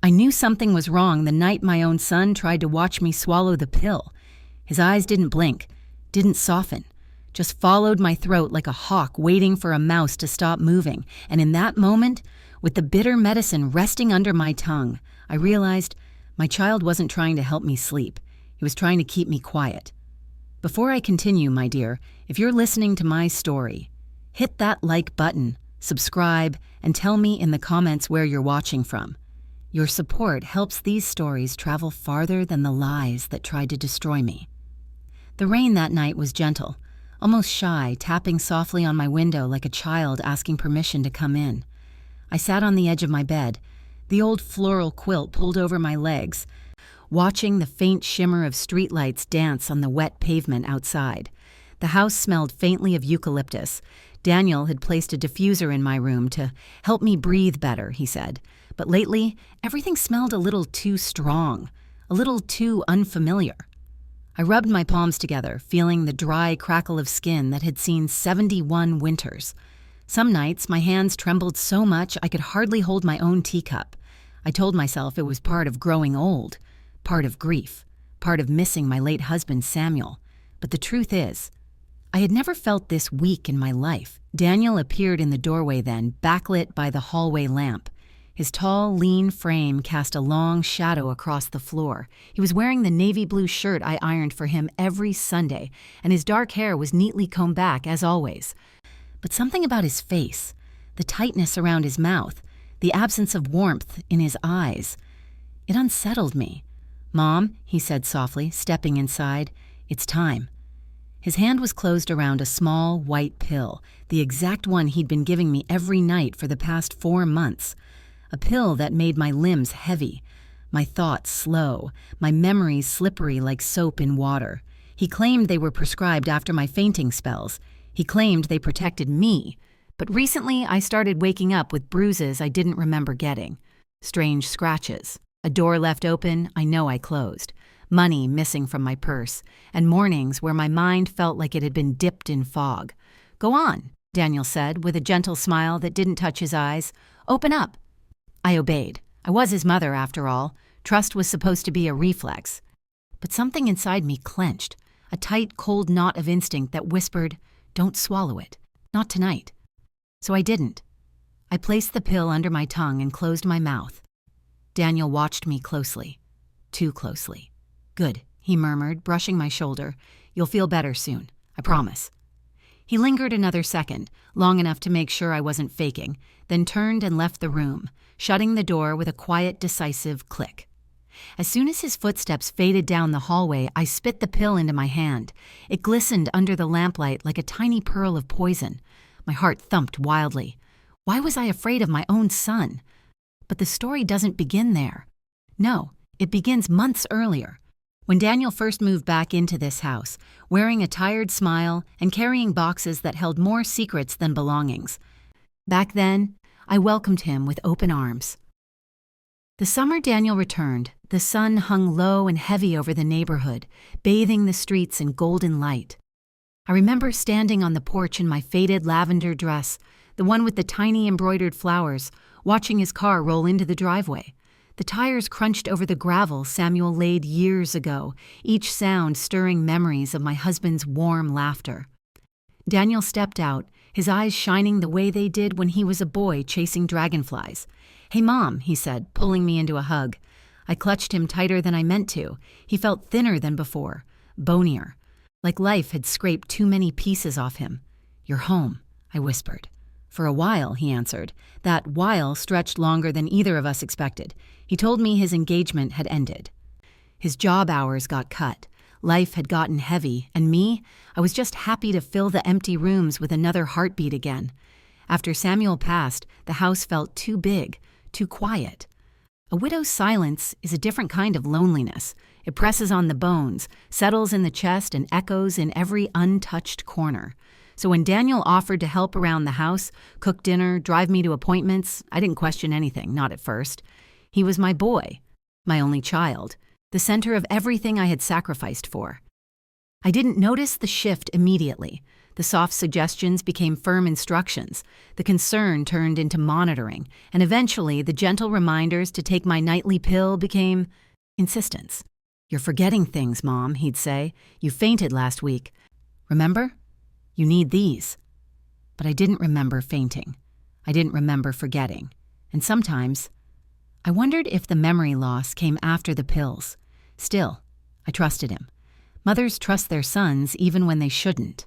I knew something was wrong the night my own son tried to watch me swallow the pill. His eyes didn't blink, didn't soften, just followed my throat like a hawk waiting for a mouse to stop moving. And in that moment, with the bitter medicine resting under my tongue, I realized my child wasn't trying to help me sleep. He was trying to keep me quiet. Before I continue, my dear, if you're listening to my story, hit that like button, subscribe, and tell me in the comments where you're watching from. Your support helps these stories travel farther than the lies that tried to destroy me. The rain that night was gentle, almost shy, tapping softly on my window like a child asking permission to come in. I sat on the edge of my bed, the old floral quilt pulled over my legs, watching the faint shimmer of streetlights dance on the wet pavement outside. The house smelled faintly of eucalyptus. Daniel had placed a diffuser in my room to help me breathe better, he said. But lately, everything smelled a little too strong, a little too unfamiliar. I rubbed my palms together, feeling the dry crackle of skin that had seen 71 winters. Some nights, my hands trembled so much I could hardly hold my own teacup. I told myself it was part of growing old, part of grief, part of missing my late husband, Samuel. But the truth is, I had never felt this weak in my life. Daniel appeared in the doorway then, backlit by the hallway lamp. His tall, lean frame cast a long shadow across the floor. He was wearing the navy blue shirt I ironed for him every Sunday, and his dark hair was neatly combed back, as always. But something about his face, the tightness around his mouth, the absence of warmth in his eyes, it unsettled me. "Mom," he said softly, stepping inside, "it's time." His hand was closed around a small, white pill, the exact one he'd been giving me every night for the past 4 months. A pill that made my limbs heavy, my thoughts slow, my memories slippery like soap in water. He claimed they were prescribed after my fainting spells. He claimed they protected me. But recently, I started waking up with bruises I didn't remember getting. Strange scratches. A door left open I know I closed. Money missing from my purse. And mornings where my mind felt like it had been dipped in fog. "Go on," Daniel said, with a gentle smile that didn't touch his eyes. "Open up." I obeyed. I was his mother, after all. Trust was supposed to be a reflex. But something inside me clenched, a tight, cold knot of instinct that whispered, "Don't swallow it. Not tonight." So I didn't. I placed the pill under my tongue and closed my mouth. Daniel watched me closely. Too closely. "Good," he murmured, brushing my shoulder. "You'll feel better soon. I promise." He lingered another second, long enough to make sure I wasn't faking, then turned and left the room, shutting the door with a quiet, decisive click. As soon as his footsteps faded down the hallway, I spit the pill into my hand. It glistened under the lamplight like a tiny pearl of poison. My heart thumped wildly. Why was I afraid of my own son? But the story doesn't begin there. No, it begins months earlier. When Daniel first moved back into this house, wearing a tired smile and carrying boxes that held more secrets than belongings. Back then, I welcomed him with open arms. The summer Daniel returned, the sun hung low and heavy over the neighborhood, bathing the streets in golden light. I remember standing on the porch in my faded lavender dress, the one with the tiny embroidered flowers, watching his car roll into the driveway. The tires crunched over the gravel Samuel laid years ago, each sound stirring memories of my husband's warm laughter. Daniel stepped out, his eyes shining the way they did when he was a boy chasing dragonflies. "Hey, Mom," he said, pulling me into a hug. I clutched him tighter than I meant to. He felt thinner than before, bonier, like life had scraped too many pieces off him. "You're home," I whispered. "For a while," he answered. That while stretched longer than either of us expected. He told me his engagement had ended. His job hours got cut. Life had gotten heavy, and me, I was just happy to fill the empty rooms with another heartbeat again. After Samuel passed, the house felt too big, too quiet. A widow's silence is a different kind of loneliness. It presses on the bones, settles in the chest, and echoes in every untouched corner. So when Daniel offered to help around the house, cook dinner, drive me to appointments, I didn't question anything, not at first. He was my boy, my only child, the center of everything I had sacrificed for. I didn't notice the shift immediately. The soft suggestions became firm instructions. The concern turned into monitoring, and eventually the gentle reminders to take my nightly pill became insistence. "You're forgetting things, Mom," he'd say. "You fainted last week. Remember? You need these." But I didn't remember fainting. I didn't remember forgetting. And sometimes, I wondered if the memory loss came after the pills. Still, I trusted him. Mothers trust their sons even when they shouldn't.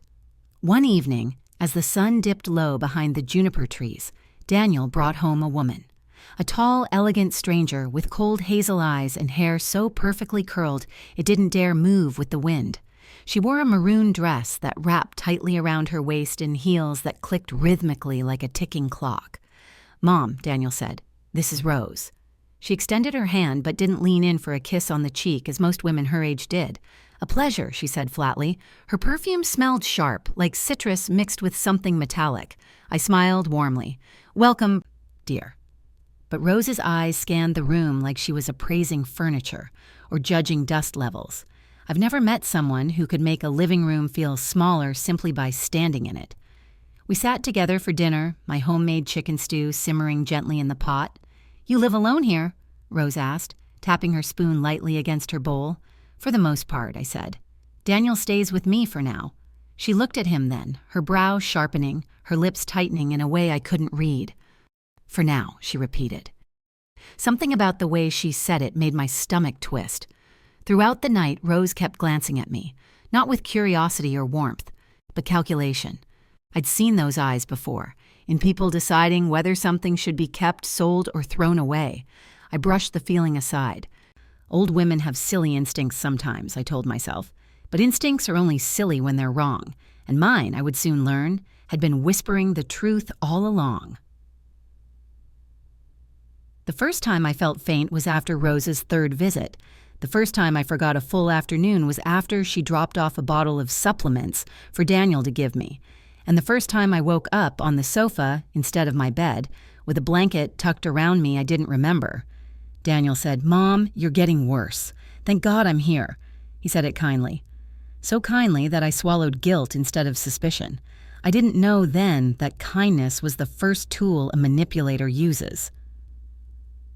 One evening, as the sun dipped low behind the juniper trees, Daniel brought home a woman. A tall, elegant stranger with cold hazel eyes and hair so perfectly curled it didn't dare move with the wind. She wore a maroon dress that wrapped tightly around her waist in heels that clicked rhythmically like a ticking clock. "Mom," Daniel said, "this is Rose." She extended her hand but didn't lean in for a kiss on the cheek as most women her age did. "A pleasure," she said flatly. Her perfume smelled sharp, like citrus mixed with something metallic. I smiled warmly. "Welcome, dear." But Rose's eyes scanned the room like she was appraising furniture or judging dust levels. I've never met someone who could make a living room feel smaller simply by standing in it. We sat together for dinner, my homemade chicken stew simmering gently in the pot. "You live alone here?" Rose asked, tapping her spoon lightly against her bowl. "For the most part," I said. "Daniel stays with me for now." She looked at him then, her brow sharpening, her lips tightening in a way I couldn't read. "For now," she repeated. Something about the way she said it made my stomach twist. Throughout the night, Rose kept glancing at me, not with curiosity or warmth, but calculation. I'd seen those eyes before, in people deciding whether something should be kept, sold, or thrown away. I brushed the feeling aside. Old women have silly instincts sometimes, I told myself, but instincts are only silly when they're wrong, and mine, I would soon learn, had been whispering the truth all along. The first time I felt faint was after Rose's third visit. The first time I forgot a full afternoon was after she dropped off a bottle of supplements for Daniel to give me. And the first time I woke up on the sofa instead of my bed, with a blanket tucked around me I didn't remember. Daniel said, "Mom, you're getting worse. Thank God I'm here." He said it kindly. So kindly that I swallowed guilt instead of suspicion. I didn't know then that kindness was the first tool a manipulator uses.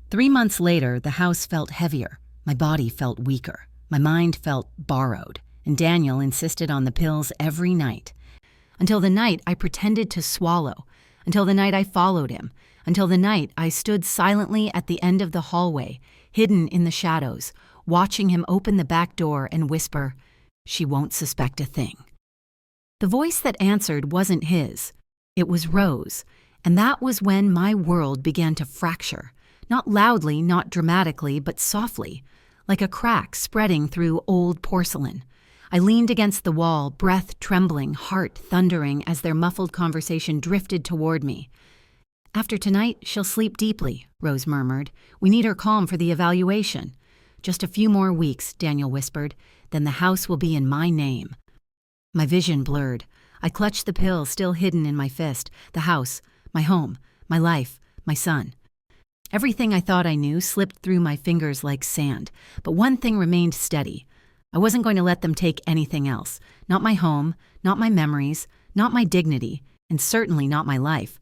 3 months later, the house felt heavier. My body felt weaker. My mind felt borrowed. And Daniel insisted on the pills every night. Until the night I pretended to swallow. Until the night I followed him. Until the night I stood silently at the end of the hallway, hidden in the shadows, watching him open the back door and whisper, "She won't suspect a thing." The voice that answered wasn't his. It was Rose. And that was when my world began to fracture. Not loudly, not dramatically, but softly, like a crack spreading through old porcelain. I leaned against the wall, breath trembling, heart thundering as their muffled conversation drifted toward me. "After tonight, she'll sleep deeply," Rose murmured. "We need her calm for the evaluation." "Just a few more weeks," Daniel whispered. "Then the house will be in my name." My vision blurred. I clutched the pill still hidden in my fist. The house, my home, my life, my son. Everything I thought I knew slipped through my fingers like sand, but one thing remained steady. I wasn't going to let them take anything else. Not my home, not my memories, not my dignity, and certainly not my life.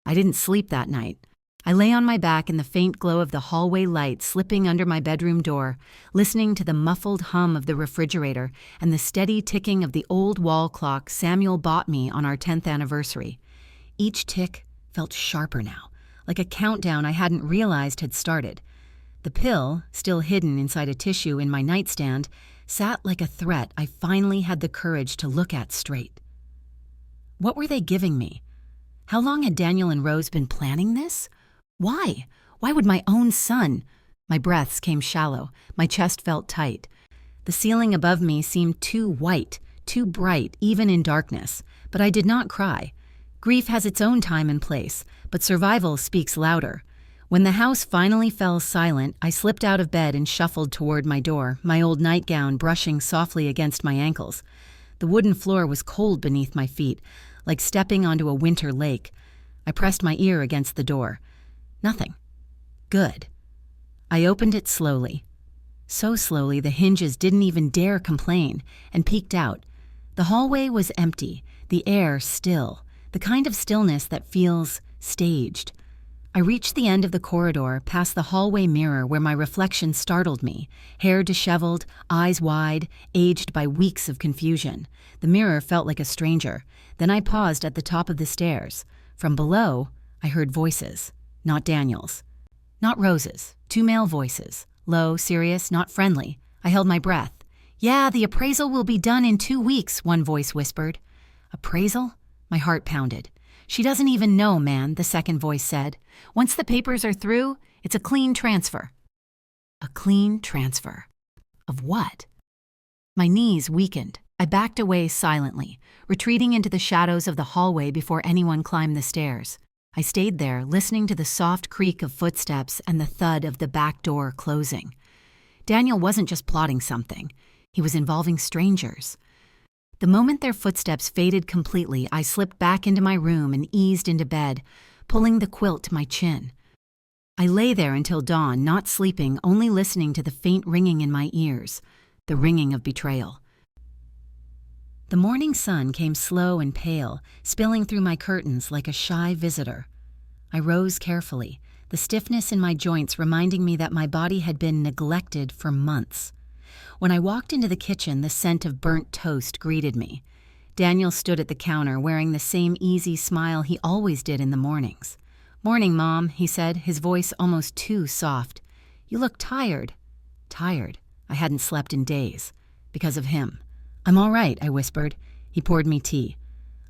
I didn't sleep that night. I lay on my back in the faint glow of the hallway light slipping under my bedroom door, listening to the muffled hum of the refrigerator and the steady ticking of the old wall clock Samuel bought me on our 10th anniversary. Each tick felt sharper now, like a countdown I hadn't realized had started. The pill, still hidden inside a tissue in my nightstand, sat like a threat I finally had the courage to look at straight. What were they giving me? How long had Daniel and Rose been planning this? Why? Why would my own son? My breaths came shallow. My chest felt tight. The ceiling above me seemed too white, too bright, even in darkness. But I did not cry. Grief has its own time and place, but survival speaks louder. When the house finally fell silent, I slipped out of bed and shuffled toward my door, my old nightgown brushing softly against my ankles. The wooden floor was cold beneath my feet, like stepping onto a winter lake. I pressed my ear against the door. Nothing. Good. I opened it slowly. So slowly the hinges didn't even dare complain, and peeked out. The hallway was empty. the air still, the kind of stillness that feels staged. I reached the end of the corridor, past the hallway mirror where my reflection startled me, hair disheveled, eyes wide, aged by weeks of confusion. The mirror felt like a stranger. Then I paused at the top of the stairs. From below, I heard voices. Not Daniel's. Not Rose's. 2 male voices. Low, serious, not friendly. I held my breath. "Yeah, the appraisal will be done in 2 weeks," one voice whispered. Appraisal? My heart pounded. "She doesn't even know, man," the second voice said. "Once the papers are through, it's a clean transfer." A clean transfer. Of what? My knees weakened. I backed away silently, retreating into the shadows of the hallway before anyone climbed the stairs. I stayed there, listening to the soft creak of footsteps and the thud of the back door closing. Daniel wasn't just plotting something. He was involving strangers. The moment their footsteps faded completely, I slipped back into my room and eased into bed, pulling the quilt to my chin. I lay there until dawn, not sleeping, only listening to the faint ringing in my ears, the ringing of betrayal. The morning sun came slow and pale, spilling through my curtains like a shy visitor. I rose carefully, the stiffness in my joints reminding me that my body had been neglected for months. When I walked into the kitchen, the scent of burnt toast greeted me. Daniel stood at the counter, wearing the same easy smile he always did in the mornings. "Morning, Mom," he said, his voice almost too soft. "You look tired." Tired. I hadn't slept in days. Because of him. "I'm all right," I whispered. He poured me tea.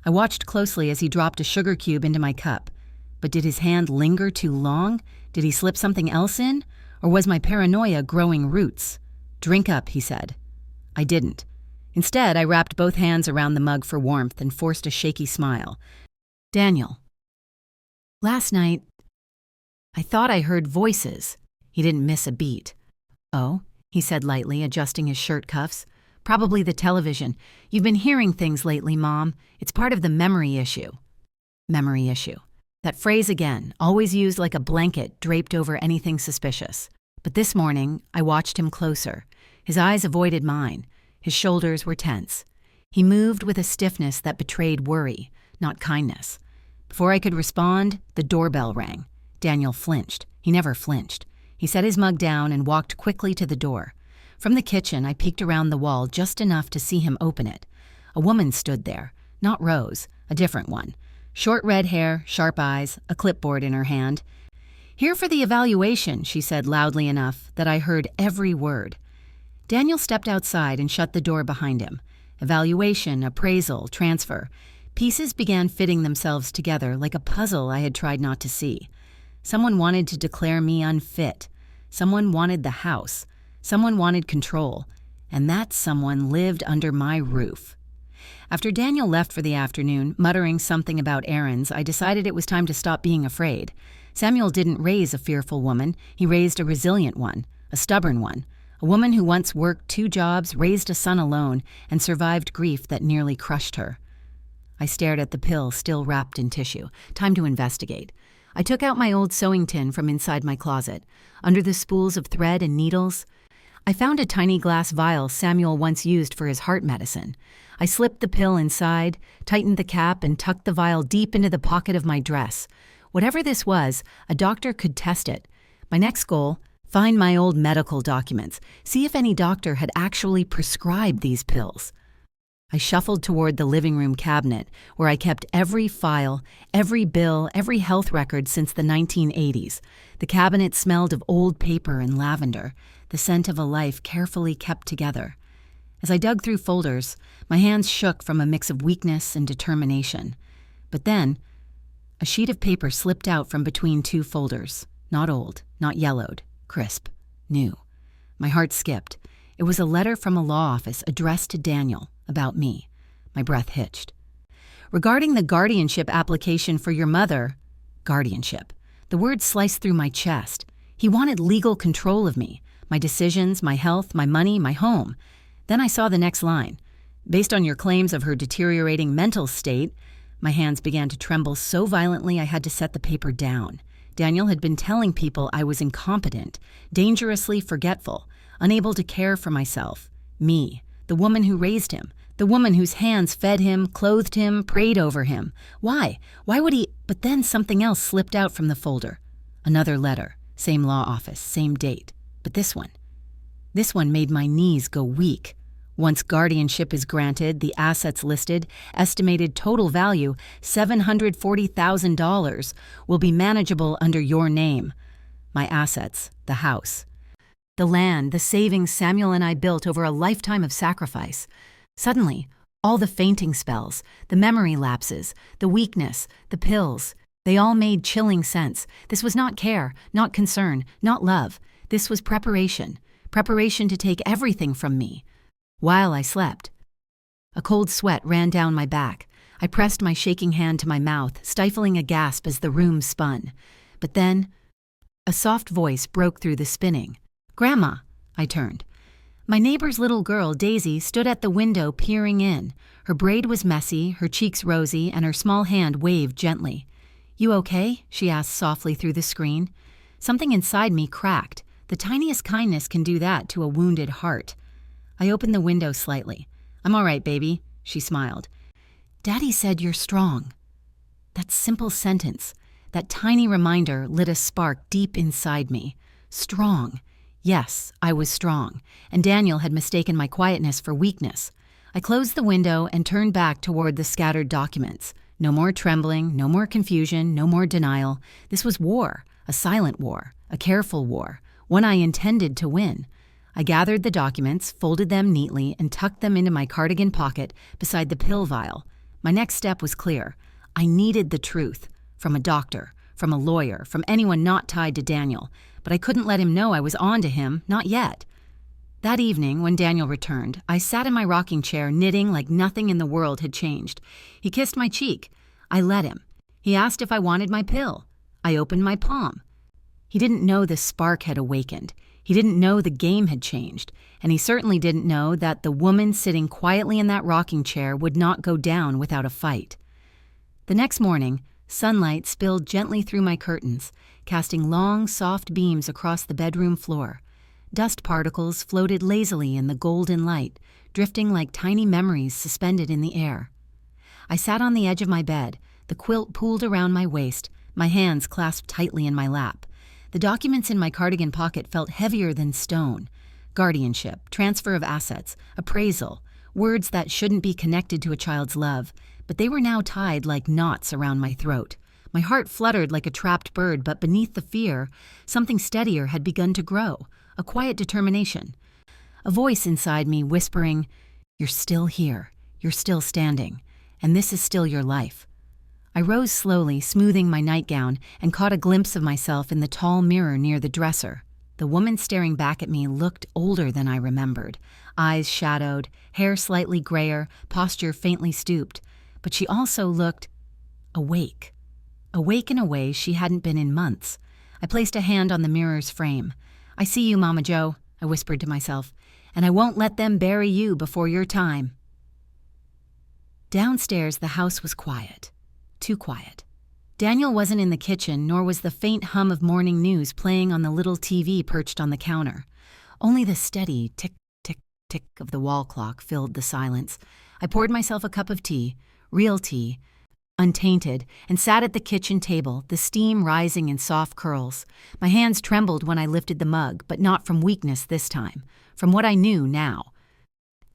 I watched closely as he dropped a sugar cube into my cup. But did his hand linger too long? Did he slip something else in? Or was my paranoia growing roots? "Drink up," he said. I didn't. Instead, I wrapped both hands around the mug for warmth and forced a shaky smile. "Daniel. Last night, I thought I heard voices." He didn't miss a beat. "Oh?" he said lightly, adjusting his shirt cuffs. "Probably the television. You've been hearing things lately, Mom. It's part of the memory issue." Memory issue. That phrase again, always used like a blanket draped over anything suspicious. But this morning, I watched him closer. His eyes avoided mine. His shoulders were tense. He moved with a stiffness that betrayed worry, not kindness. Before I could respond, the doorbell rang. Daniel flinched. He never flinched. He set his mug down and walked quickly to the door. From the kitchen, I peeked around the wall just enough to see him open it. A woman stood there. Not Rose, a different one. Short red hair, sharp eyes, a clipboard in her hand. "Here for the evaluation," she said loudly enough that I heard every word. Daniel stepped outside and shut the door behind him. Evaluation, appraisal, transfer. Pieces began fitting themselves together like a puzzle I had tried not to see. Someone wanted to declare me unfit. Someone wanted the house. Someone wanted control. And that someone lived under my roof. After Daniel left for the afternoon, muttering something about errands, I decided it was time to stop being afraid. Samuel didn't raise a fearful woman. He raised a resilient one, a stubborn one. A woman who once worked 2 jobs, raised a son alone, and survived grief that nearly crushed her. I stared at the pill still wrapped in tissue. Time to investigate. I took out my old sewing tin from inside my closet. Under the spools of thread and needles, I found a tiny glass vial Samuel once used for his heart medicine. I slipped the pill inside, tightened the cap, and tucked the vial deep into the pocket of my dress. Whatever this was, a doctor could test it. My next goal, find my old medical documents, see if any doctor had actually prescribed these pills. I shuffled toward the living room cabinet, where I kept every file, every bill, every health record since the 1980s. The cabinet smelled of old paper and lavender, the scent of a life carefully kept together. As I dug through folders, my hands shook from a mix of weakness and determination. But then, a sheet of paper slipped out from between 2 folders. Not old, not yellowed, crisp, new. My heart skipped. It was a letter from a law office addressed to Daniel, about me. My breath hitched. "Regarding the guardianship application for your mother," guardianship. The word sliced through my chest. He wanted legal control of me, my decisions, my health, my money, my home. Then I saw the next line. "Based on your claims of her deteriorating mental state," my hands began to tremble so violently I had to set the paper down. Daniel had been telling people I was incompetent, dangerously forgetful, unable to care for myself. Me, the woman who raised him, The woman whose hands fed him, clothed him, prayed over him. Why? Why would he? But then something else slipped out from the folder. Another letter. Same law office, same date. But this one made my knees go weak. Once guardianship is granted, the assets listed, estimated total value $740,000, will be manageable under your name. My assets, the house, the land, the savings Samuel and I built over a lifetime of sacrifice. Suddenly, all the fainting spells, the memory lapses, the weakness, the pills, they all made chilling sense. This was not care, not concern, not love. This was preparation. Preparation to take everything from me. While I slept, a cold sweat ran down my back. I pressed my shaking hand to my mouth, stifling a gasp as the room spun. But then, a soft voice broke through the spinning. "Grandma," I turned. My neighbor's little girl, Daisy, stood at the window peering in. Her braid was messy, her cheeks rosy, and her small hand waved gently. "You okay?" she asked softly through the screen. Something inside me cracked. The tiniest kindness can do that to a wounded heart. I opened the window slightly. "I'm all right, baby," she smiled. "Daddy said you're strong." That simple sentence, that tiny reminder lit a spark deep inside me. Strong. Yes, I was strong, and Daniel had mistaken my quietness for weakness. I closed the window and turned back toward the scattered documents. No more trembling, no more confusion, no more denial. This was war, a silent war, a careful war, one I intended to win. I gathered the documents, folded them neatly, and tucked them into my cardigan pocket beside the pill vial. My next step was clear. I needed the truth. From a doctor, from a lawyer, from anyone not tied to Daniel. But I couldn't let him know I was on to him, not yet. That evening, when Daniel returned, I sat in my rocking chair knitting like nothing in the world had changed. He kissed my cheek. I let him. He asked if I wanted my pill. I opened my palm. He didn't know the spark had awakened. He didn't know the game had changed, and he certainly didn't know that the woman sitting quietly in that rocking chair would not go down without a fight. The next morning, sunlight spilled gently through my curtains, casting long, soft beams across the bedroom floor. Dust particles floated lazily in the golden light, drifting like tiny memories suspended in the air. I sat on the edge of my bed, the quilt pulled around my waist, my hands clasped tightly in my lap. The documents in my cardigan pocket felt heavier than stone. Guardianship, transfer of assets, appraisal, words that shouldn't be connected to a child's love, but they were now tied like knots around my throat. My heart fluttered like a trapped bird, but beneath the fear, something steadier had begun to grow, a quiet determination. A voice inside me whispering, "You're still here, you're still standing, and this is still your life." I rose slowly, smoothing my nightgown, and caught a glimpse of myself in the tall mirror near the dresser. The woman staring back at me looked older than I remembered. Eyes shadowed, hair slightly grayer, posture faintly stooped. But she also looked awake. Awake in a way she hadn't been in months. I placed a hand on the mirror's frame. "I see you, Mama Joe," I whispered to myself, "and I won't let them bury you before your time." Downstairs, the house was quiet. Too quiet. Daniel wasn't in the kitchen, nor was the faint hum of morning news playing on the little TV perched on the counter. Only the steady tick, tick, tick of the wall clock filled the silence. I poured myself a cup of tea, real tea, untainted, and sat at the kitchen table, the steam rising in soft curls. My hands trembled when I lifted the mug, but not from weakness this time, from what I knew now.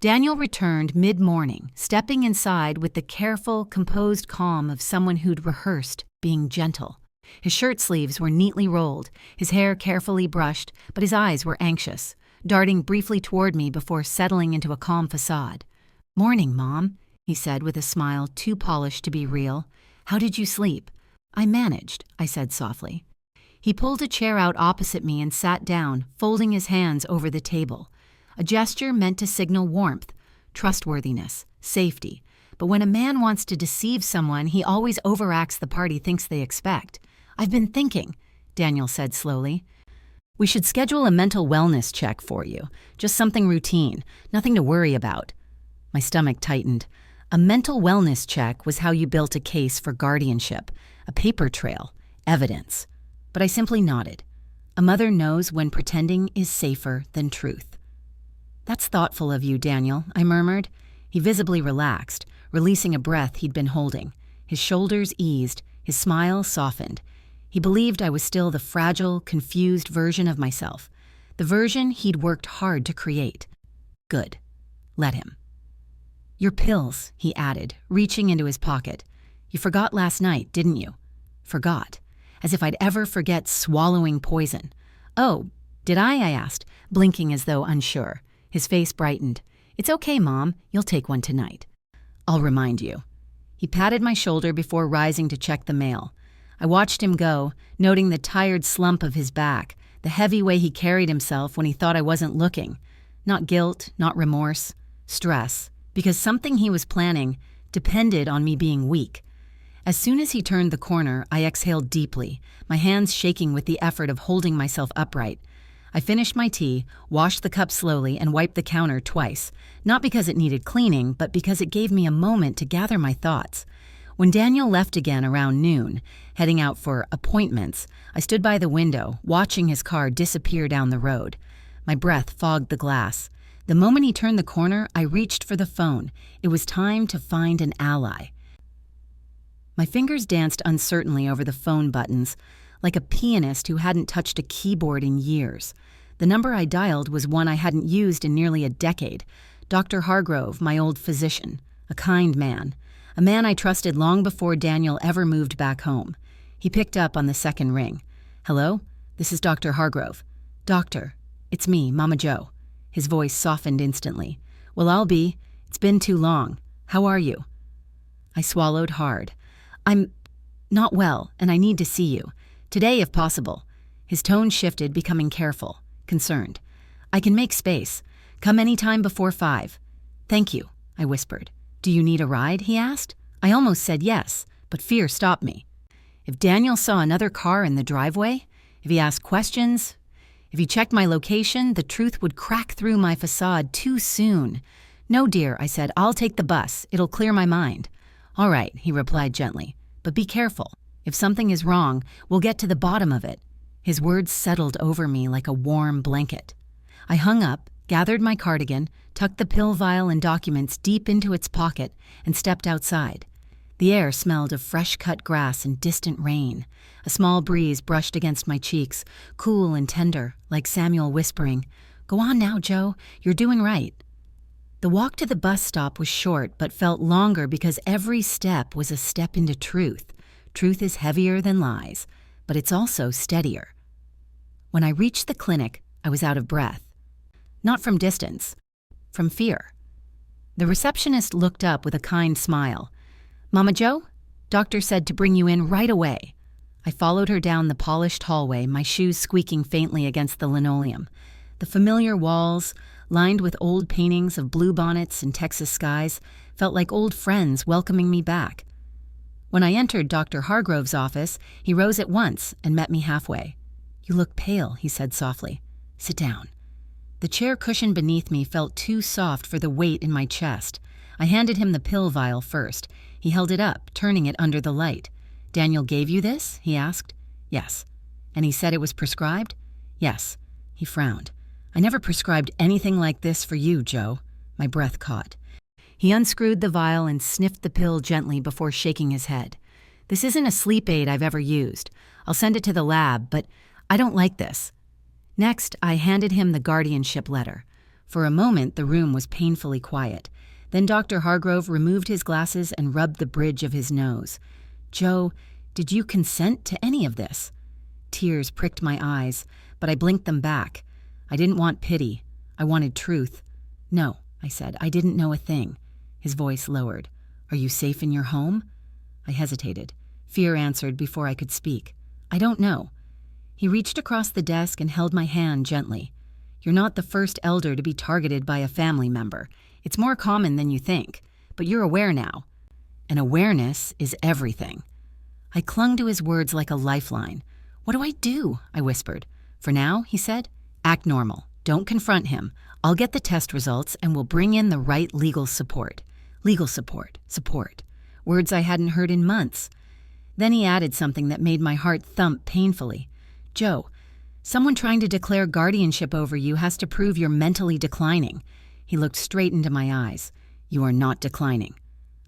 Daniel returned mid-morning, stepping inside with the careful, composed calm of someone who'd rehearsed being gentle. His shirt sleeves were neatly rolled, his hair carefully brushed, but his eyes were anxious, darting briefly toward me before settling into a calm facade. "Morning, Mom," he said with a smile too polished to be real. "How did you sleep?" "I managed," I said softly. He pulled a chair out opposite me and sat down, folding his hands over the table. A gesture meant to signal warmth, trustworthiness, safety. But when a man wants to deceive someone, he always overacts the part he thinks they expect. "I've been thinking," Daniel said slowly. "We should schedule a mental wellness check for you. Just something routine, nothing to worry about." My stomach tightened. A mental wellness check was how you built a case for guardianship, a paper trail, evidence. But I simply nodded. A mother knows when pretending is safer than truth. "That's thoughtful of you, Daniel," I murmured. He visibly relaxed, releasing a breath he'd been holding. His shoulders eased, his smile softened. He believed I was still the fragile, confused version of myself, the version he'd worked hard to create. Good. Let him. Your pills, he added, reaching into his pocket. You forgot last night, didn't you? Forgot. As if I'd ever forget swallowing poison. Oh, did I asked, blinking as though unsure. His face brightened. It's okay, Mom. You'll take one tonight. I'll remind you. He patted my shoulder before rising to check the mail. I watched him go, noting the tired slump of his back, the heavy way he carried himself when he thought I wasn't looking. Not guilt, not remorse. Stress. Because something he was planning depended on me being weak. As soon as he turned the corner, I exhaled deeply, my hands shaking with the effort of holding myself upright. I finished my tea, washed the cup slowly, and wiped the counter twice, not because it needed cleaning, but because it gave me a moment to gather my thoughts. When Daniel left again around noon, heading out for appointments, I stood by the window, watching his car disappear down the road. My breath fogged the glass. The moment he turned the corner, I reached for the phone. It was time to find an ally. My fingers danced uncertainly over the phone buttons, like a pianist who hadn't touched a keyboard in years. The number I dialed was one I hadn't used in nearly a decade. Dr. Hargrove, my old physician, a kind man. A man I trusted long before Daniel ever moved back home. He picked up on the second ring. Hello? This is Dr. Hargrove. Doctor, it's me, Mama Jo. His voice softened instantly. Well, I'll be. It's been too long. How are you? I swallowed hard. I'm not well, and I need to see you. Today, if possible. His tone shifted, becoming careful, concerned. I can make space. Come any time before 5. Thank you, I whispered. Do you need a ride? He asked. I almost said yes, but fear stopped me. If Daniel saw another car in the driveway, if he asked questions, if he checked my location, the truth would crack through my facade too soon. No, dear, I said. I'll take the bus. It'll clear my mind. All right, he replied gently. But be careful. If something is wrong, we'll get to the bottom of it. His words settled over me like a warm blanket. I hung up, gathered my cardigan, tucked the pill vial and documents deep into its pocket, and stepped outside. The air smelled of fresh-cut grass and distant rain. A small breeze brushed against my cheeks, cool and tender, like Samuel whispering, Go on now, Joe. You're doing right. The walk to the bus stop was short, but felt longer because every step was a step into truth. Truth is heavier than lies, but it's also steadier. When I reached the clinic, I was out of breath. Not from distance, from fear. The receptionist looked up with a kind smile. Mama Jo, doctor said to bring you in right away. I followed her down the polished hallway, my shoes squeaking faintly against the linoleum. The familiar walls, lined with old paintings of bluebonnets and Texas skies, felt like old friends welcoming me back. When I entered Dr. Hargrove's office, he rose at once and met me halfway. You look pale, he said softly. Sit down. The chair cushion beneath me felt too soft for the weight in my chest. I handed him the pill vial first. He held it up, turning it under the light. Daniel gave you this? He asked. Yes. And he said it was prescribed? Yes. He frowned. I never prescribed anything like this for you, Joe. My breath caught. He unscrewed the vial and sniffed the pill gently before shaking his head. This isn't a sleep aid I've ever used. I'll send it to the lab, but I don't like this. Next, I handed him the guardianship letter. For a moment, the room was painfully quiet. Then Dr. Hargrove removed his glasses and rubbed the bridge of his nose. Joe, did you consent to any of this? Tears pricked my eyes, but I blinked them back. I didn't want pity. I wanted truth. No, I said. I didn't know a thing. His voice lowered. Are you safe in your home? I hesitated. Fear answered before I could speak. I don't know. He reached across the desk and held my hand gently. You're not the first elder to be targeted by a family member. It's more common than you think, but you're aware now. And awareness is everything. I clung to his words like a lifeline. What do I do? I whispered. For now, he said, act normal. Don't confront him. I'll get the test results and we'll bring in the right legal support. Legal support. Support. Words I hadn't heard in months. Then he added something that made my heart thump painfully. Joe, someone trying to declare guardianship over you has to prove you're mentally declining. He looked straight into my eyes. You are not declining.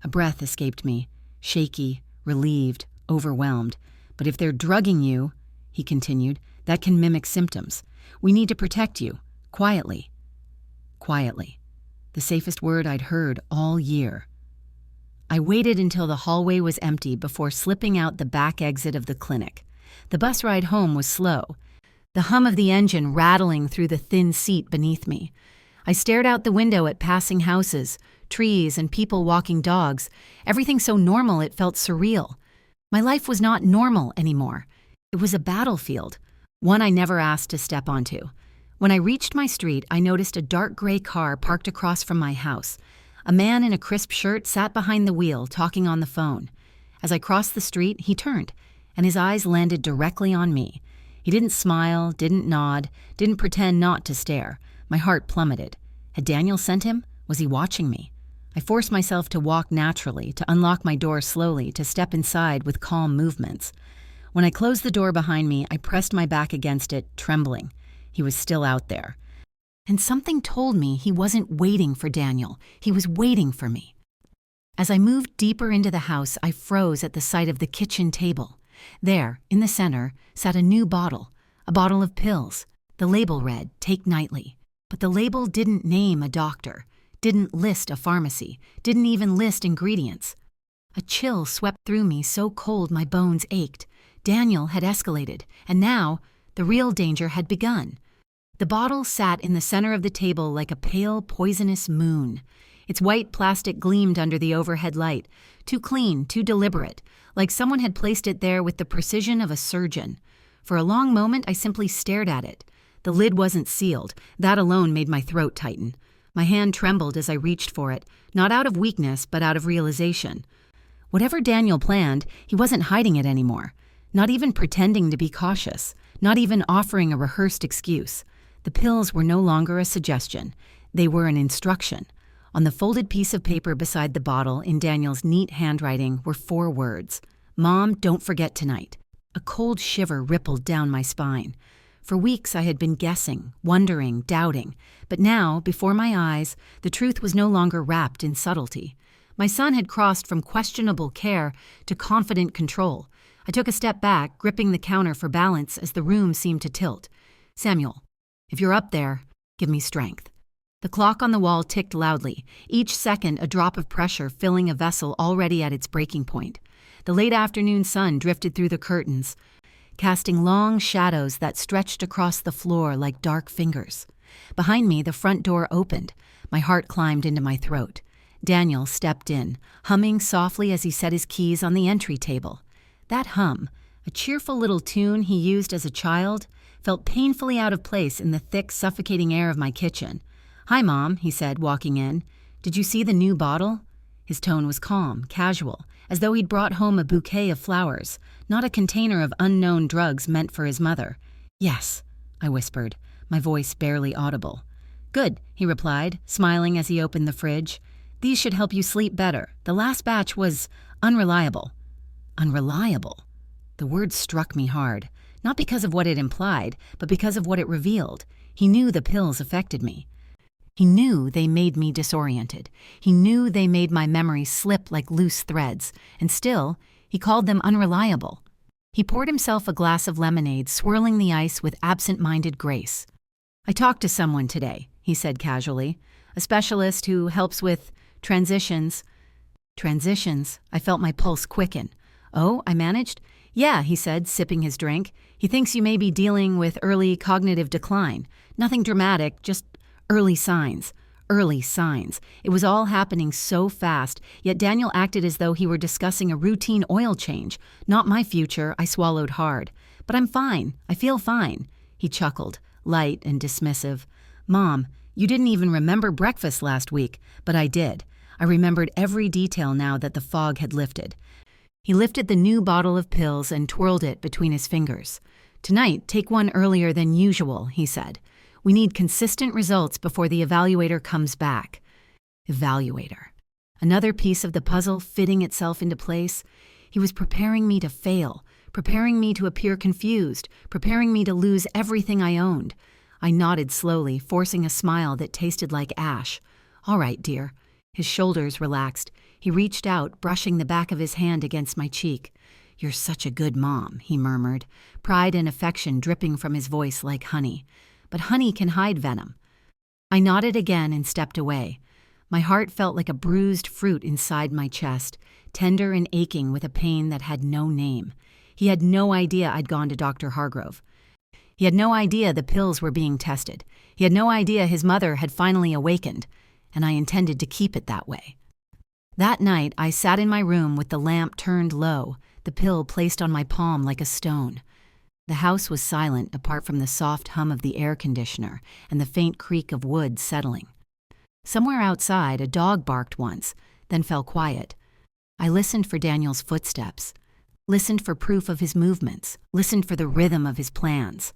A breath escaped me, shaky, relieved, overwhelmed. But if they're drugging you, he continued, that can mimic symptoms. We need to protect you. Quietly. Quietly. The safest word I'd heard all year. I waited until the hallway was empty before slipping out the back exit of the clinic. The bus ride home was slow, the hum of the engine rattling through the thin seat beneath me. I stared out the window at passing houses, trees, and people walking dogs, everything so normal it felt surreal. My life was not normal anymore. It was a battlefield, one I never asked to step onto. When I reached my street, I noticed a dark gray car parked across from my house. A man in a crisp shirt sat behind the wheel, talking on the phone. As I crossed the street, he turned, and his eyes landed directly on me. He didn't smile, didn't nod, didn't pretend not to stare. My heart plummeted. Had Daniel sent him? Was he watching me? I forced myself to walk naturally, to unlock my door slowly, to step inside with calm movements. When I closed the door behind me, I pressed my back against it, trembling. He was still out there. And something told me he wasn't waiting for Daniel. He was waiting for me. As I moved deeper into the house, I froze at the sight of the kitchen table. There, in the center, sat a new bottle, a bottle of pills. The label read, "Take nightly." But the label didn't name a doctor, didn't list a pharmacy, didn't even list ingredients. A chill swept through me so cold my bones ached. Daniel had escalated, and now the real danger had begun. The bottle sat in the center of the table like a pale, poisonous moon. Its white plastic gleamed under the overhead light, too clean, too deliberate, like someone had placed it there with the precision of a surgeon. For a long moment, I simply stared at it. The lid wasn't sealed. That alone made my throat tighten. My hand trembled as I reached for it, not out of weakness, but out of realization. Whatever Daniel planned, he wasn't hiding it anymore. Not even pretending to be cautious. Not even offering a rehearsed excuse. The pills were no longer a suggestion. They were an instruction. On the folded piece of paper beside the bottle, in Daniel's neat handwriting, were 4 words. "Mom, don't forget tonight." A cold shiver rippled down my spine. For weeks I had been guessing, wondering, doubting. But now, before my eyes, the truth was no longer wrapped in subtlety. My son had crossed from questionable care to confident control. I took a step back, gripping the counter for balance as the room seemed to tilt. "Samuel, if you're up there, give me strength." The clock on the wall ticked loudly, each second a drop of pressure filling a vessel already at its breaking point. The late afternoon sun drifted through the curtains, casting long shadows that stretched across the floor like dark fingers. Behind me, the front door opened. My heart climbed into my throat. Daniel stepped in, humming softly as he set his keys on the entry table. That hum, a cheerful little tune he used as a child, felt painfully out of place in the thick, suffocating air of my kitchen. "Hi, Mom," he said, walking in. "Did you see the new bottle?" His tone was calm, casual, as though he'd brought home a bouquet of flowers, not a container of unknown drugs meant for his mother. "Yes," I whispered, my voice barely audible. "Good," he replied, smiling as he opened the fridge. "These should help you sleep better. The last batch was unreliable." Unreliable? The word struck me hard, not because of what it implied, but because of what it revealed. He knew the pills affected me. He knew they made me disoriented. He knew they made my memory slip like loose threads, and still, he called them unreliable. He poured himself a glass of lemonade, swirling the ice with absent-minded grace. "I talked to someone today," he said casually, "a specialist who helps with transitions." Transitions? I felt my pulse quicken. "Oh," I managed. "Yeah," he said, sipping his drink. "He thinks you may be dealing with early cognitive decline. Nothing dramatic, just early signs. Early signs. It was all happening so fast, yet Daniel acted as though he were discussing a routine oil change. Not my future, I swallowed hard. "But I'm fine. I feel fine." He chuckled, light and dismissive. "Mom, you didn't even remember breakfast last week, but I did. I remembered every detail now that the fog had lifted." He lifted the new bottle of pills and twirled it between his fingers. "Tonight, take one earlier than usual," he said. "We need consistent results before the evaluator comes back." Evaluator. Another piece of the puzzle fitting itself into place. He was preparing me to fail, preparing me to appear confused, preparing me to lose everything I owned. I nodded slowly, forcing a smile that tasted like ash. "All right, dear. His shoulders relaxed. He reached out, brushing the back of his hand against my cheek. "You're such a good mom," he murmured, pride and affection dripping from his voice like honey. But honey can hide venom. I nodded again and stepped away. My heart felt like a bruised fruit inside my chest, tender and aching with a pain that had no name. He had no idea I'd gone to Dr. Hargrove. He had no idea the pills were being tested. He had no idea his mother had finally awakened, and I intended to keep it that way. That night, I sat in my room with the lamp turned low, the pill placed on my palm like a stone. The house was silent apart from the soft hum of the air conditioner and the faint creak of wood settling. Somewhere outside, a dog barked once, then fell quiet. I listened for Daniel's footsteps, listened for proof of his movements, listened for the rhythm of his plans.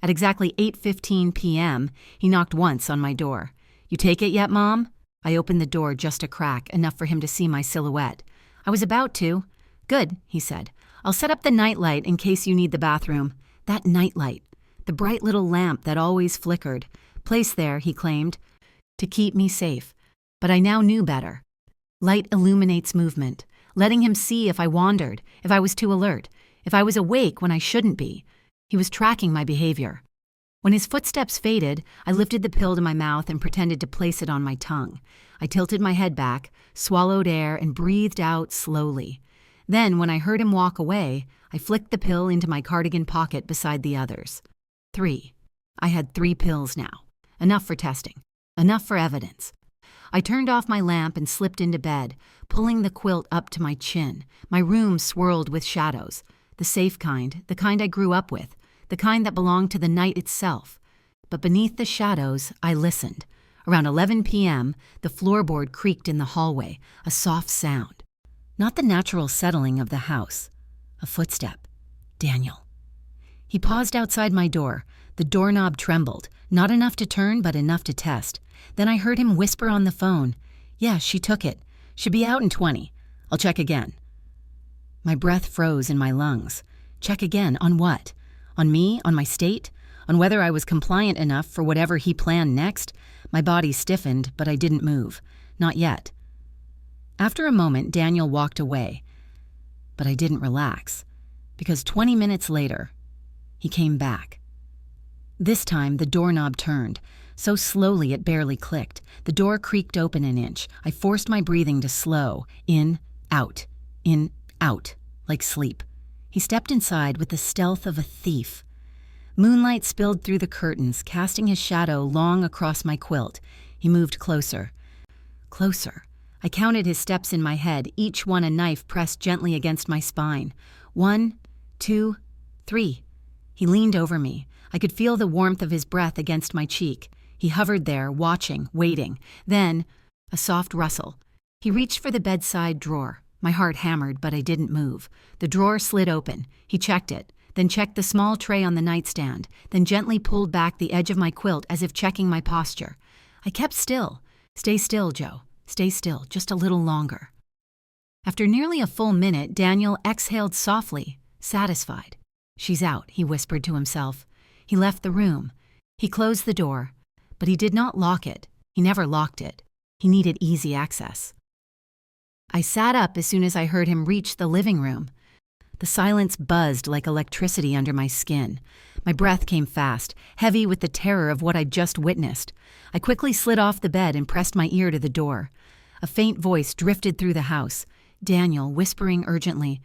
At exactly 8:15 p.m., he knocked once on my door. "You take it yet, Mom?" I opened the door just a crack, enough for him to see my silhouette. "I was about to." "Good," he said. "I'll set up the nightlight in case you need the bathroom." That nightlight, the bright little lamp that always flickered, placed there, he claimed, to keep me safe. But I now knew better. Light illuminates movement, letting him see if I wandered, if I was too alert, if I was awake when I shouldn't be. He was tracking my behavior. When his footsteps faded, I lifted the pill to my mouth and pretended to place it on my tongue. I tilted my head back, swallowed air, and breathed out slowly. Then, when I heard him walk away, I flicked the pill into my cardigan pocket beside the others. 3. I had 3 pills now. Enough for testing. Enough for evidence. I turned off my lamp and slipped into bed, pulling the quilt up to my chin. My room swirled with shadows. The safe kind, the kind I grew up with, the kind that belonged to the night itself. But beneath the shadows, I listened. Around 11 p.m., the floorboard creaked in the hallway, a soft sound. Not the natural settling of the house. A footstep. Daniel. He paused outside my door. The doorknob trembled, not enough to turn, but enough to test. Then I heard him whisper on the phone, "Yeah, she took it. Should be out in 20. I'll check again." My breath froze in my lungs. Check again on what? On me? On my state? On whether I was compliant enough for whatever he planned next? My body stiffened, but I didn't move. Not yet. After a moment, Daniel walked away. But I didn't relax, because 20 minutes later, he came back. This time, the doorknob turned. So slowly it barely clicked. The door creaked open an inch. I forced my breathing to slow. In, out, like sleep. He stepped inside with the stealth of a thief. Moonlight spilled through the curtains, casting his shadow long across my quilt. He moved closer. Closer. I counted his steps in my head, each one a knife pressed gently against my spine. 1, 2, 3. He leaned over me. I could feel the warmth of his breath against my cheek. He hovered there, watching, waiting. Then, a soft rustle. He reached for the bedside drawer. My heart hammered, but I didn't move. The drawer slid open. He checked it, then checked the small tray on the nightstand, then gently pulled back the edge of my quilt as if checking my posture. I kept still. "Stay still, Joe. Stay still, just a little longer." After nearly a full minute, Daniel exhaled softly, satisfied. "She's out," he whispered to himself. He left the room. He closed the door, but he did not lock it. He never locked it. He needed easy access. I sat up as soon as I heard him reach the living room. The silence buzzed like electricity under my skin. My breath came fast, heavy with the terror of what I'd just witnessed. I quickly slid off the bed and pressed my ear to the door. A faint voice drifted through the house. Daniel, whispering urgently,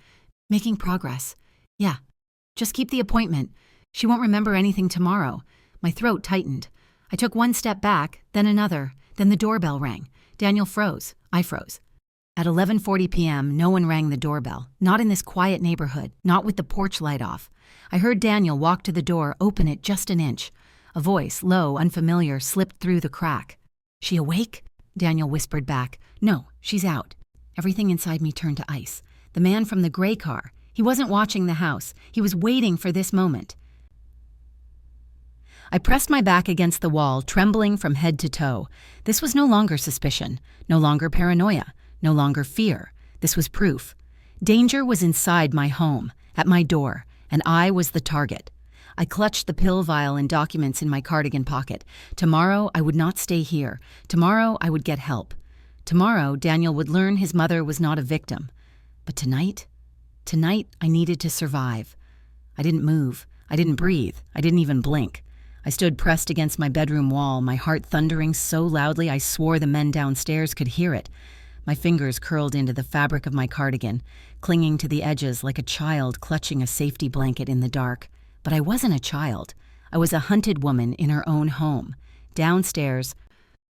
"Making progress. Yeah, just keep the appointment. She won't remember anything tomorrow." My throat tightened. I took one step back, then another. Then the doorbell rang. Daniel froze. I froze. At 11:40 p.m., no one rang the doorbell. Not in this quiet neighborhood, not with the porch light off. I heard Daniel walk to the door, open it just an inch. A voice, low, unfamiliar, slipped through the crack. "She awake?" Daniel whispered back. "No, she's out." Everything inside me turned to ice. The man from the gray car. He wasn't watching the house. He was waiting for this moment. I pressed my back against the wall, trembling from head to toe. This was no longer suspicion, no longer paranoia, no longer fear. This was proof. Danger was inside my home, at my door, and I was the target. I clutched the pill vial and documents in my cardigan pocket. Tomorrow, I would not stay here. Tomorrow, I would get help. Tomorrow, Daniel would learn his mother was not a victim. But tonight I needed to survive. I didn't move. I didn't breathe. I didn't even blink. I stood pressed against my bedroom wall, my heart thundering so loudly I swore the men downstairs could hear it. My fingers curled into the fabric of my cardigan, clinging to the edges like a child clutching a safety blanket in the dark. But I wasn't a child. I was a hunted woman in her own home. Downstairs,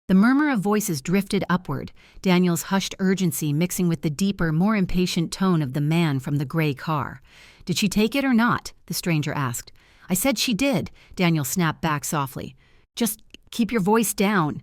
the murmur of voices drifted upward, Daniel's hushed urgency mixing with the deeper, more impatient tone of the man from the gray car. "Did she take it or not?" the stranger asked. "I said she did," Daniel snapped back softly. "Just keep your voice down."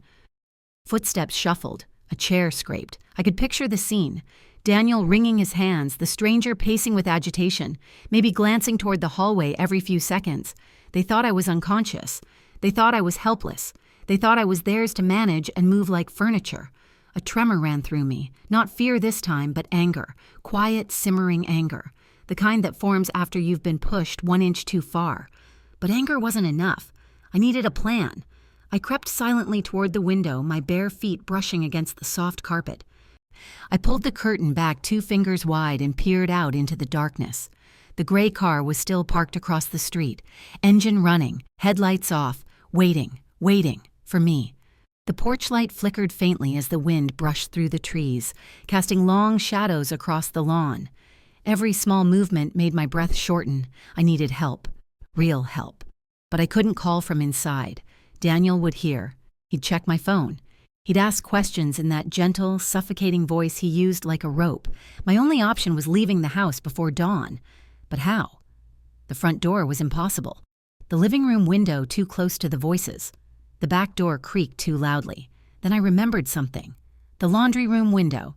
Footsteps shuffled. A chair scraped. I could picture the scene. Daniel wringing his hands, the stranger pacing with agitation, maybe glancing toward the hallway every few seconds. They thought I was unconscious. They thought I was helpless. They thought I was theirs to manage and move like furniture. A tremor ran through me, not fear this time, but anger, quiet, simmering anger, the kind that forms after you've been pushed 1 inch too far. But anger wasn't enough. I needed a plan. I crept silently toward the window, my bare feet brushing against the soft carpet. I pulled the curtain back 2 fingers wide and peered out into the darkness. The gray car was still parked across the street, engine running, headlights off, waiting for me. The porch light flickered faintly as the wind brushed through the trees, casting long shadows across the lawn. Every small movement made my breath shorten. I needed help, real help. But I couldn't call from inside. Daniel would hear. He'd check my phone. He'd ask questions in that gentle, suffocating voice he used like a rope. My only option was leaving the house before dawn. But how? The front door was impossible. The living room window too close to the voices. The back door creaked too loudly. Then I remembered something. The laundry room window.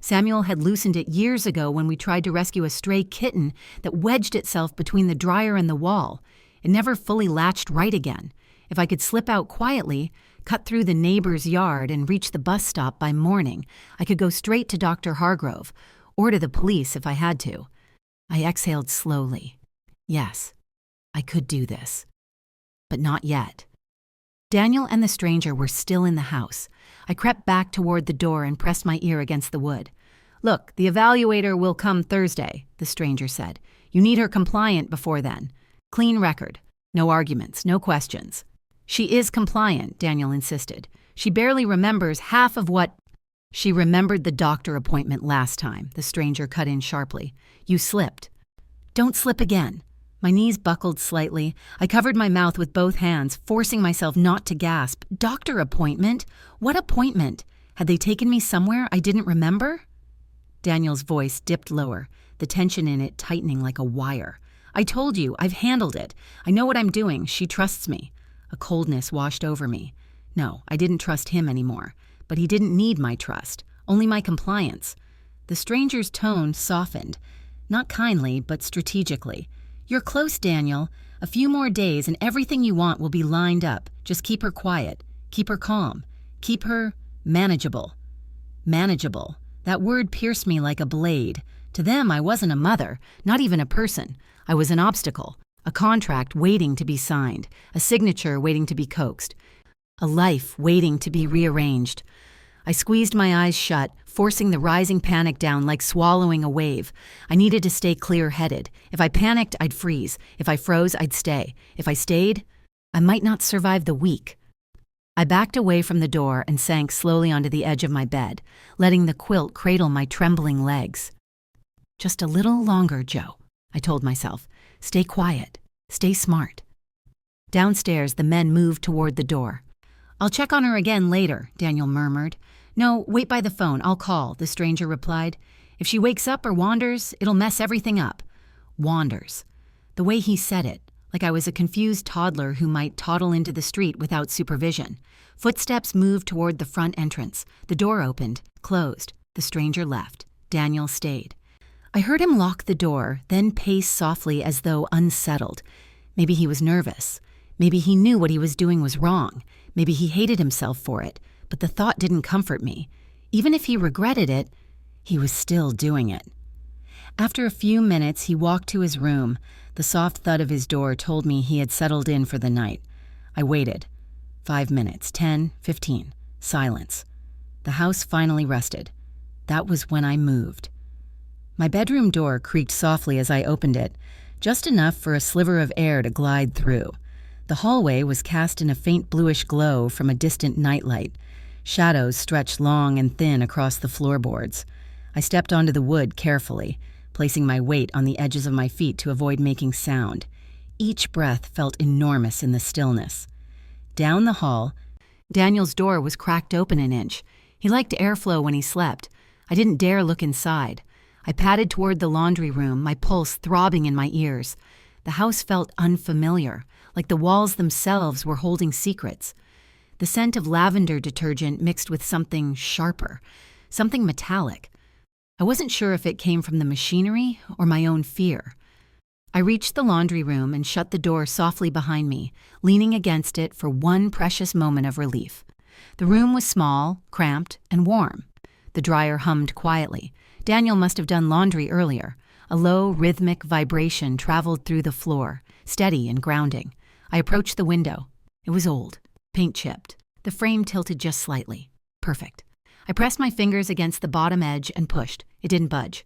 Samuel had loosened it years ago when we tried to rescue a stray kitten that wedged itself between the dryer and the wall. It never fully latched right again. If I could slip out quietly, cut through the neighbor's yard and reach the bus stop by morning, I could go straight to Dr. Hargrove, or to the police if I had to. I exhaled slowly. Yes, I could do this. But not yet. Daniel and the stranger were still in the house. I crept back toward the door and pressed my ear against the wood. "Look, the evaluator will come Thursday," the stranger said. "You need her compliant before then. Clean record. No arguments, no questions." "She is compliant," Daniel insisted. "She barely remembers half of what—" "She remembered the doctor appointment last time," the stranger cut in sharply. "You slipped." "Don't slip again." My knees buckled slightly. I covered my mouth with both hands, forcing myself not to gasp. Doctor appointment? What appointment? Had they taken me somewhere I didn't remember? Daniel's voice dipped lower, the tension in it tightening like a wire. "I told you, I've handled it. I know what I'm doing. She trusts me." A coldness washed over me. No, I didn't trust him anymore. But he didn't need my trust, only my compliance. The stranger's tone softened, not kindly, but strategically. "You're close, Daniel. A few more days and everything you want will be lined up. Just keep her quiet. Keep her calm. Keep her manageable." Manageable. That word pierced me like a blade. To them, I wasn't a mother, not even a person. I was an obstacle, a contract waiting to be signed, a signature waiting to be coaxed, a life waiting to be rearranged. I squeezed my eyes shut, forcing the rising panic down like swallowing a wave. I needed to stay clear-headed. If I panicked, I'd freeze. If I froze, I'd stay. If I stayed, I might not survive the week. I backed away from the door and sank slowly onto the edge of my bed, letting the quilt cradle my trembling legs. "Just a little longer, Joe," I told myself. "Stay quiet. Stay smart." Downstairs, the men moved toward the door. "I'll check on her again later," Daniel murmured. "No, wait by the phone. I'll call," the stranger replied. "If she wakes up or wanders, it'll mess everything up." Wanders. The way he said it, like I was a confused toddler who might toddle into the street without supervision. Footsteps moved toward the front entrance. The door opened, closed. The stranger left. Daniel stayed. I heard him lock the door, then pace softly as though unsettled. Maybe he was nervous. Maybe he knew what he was doing was wrong. Maybe he hated himself for it. But the thought didn't comfort me. Even if he regretted it, he was still doing it. After a few minutes, he walked to his room. The soft thud of his door told me he had settled in for the night. I waited. 5 minutes, 10, 15. Silence. The house finally rested. That was when I moved. My bedroom door creaked softly as I opened it, just enough for a sliver of air to glide through. The hallway was cast in a faint bluish glow from a distant nightlight. Shadows stretched long and thin across the floorboards. I stepped onto the wood carefully, placing my weight on the edges of my feet to avoid making sound. Each breath felt enormous in the stillness. Down the hall, Daniel's door was cracked open an inch. He liked airflow when he slept. I didn't dare look inside. I padded toward the laundry room, my pulse throbbing in my ears. The house felt unfamiliar, like the walls themselves were holding secrets. The scent of lavender detergent mixed with something sharper, something metallic. I wasn't sure if it came from the machinery or my own fear. I reached the laundry room and shut the door softly behind me, leaning against it for one precious moment of relief. The room was small, cramped, and warm. The dryer hummed quietly. Daniel must have done laundry earlier. A low, rhythmic vibration traveled through the floor, steady and grounding. I approached the window. It was old, paint-chipped. The frame tilted just slightly. Perfect. I pressed my fingers against the bottom edge and pushed. It didn't budge.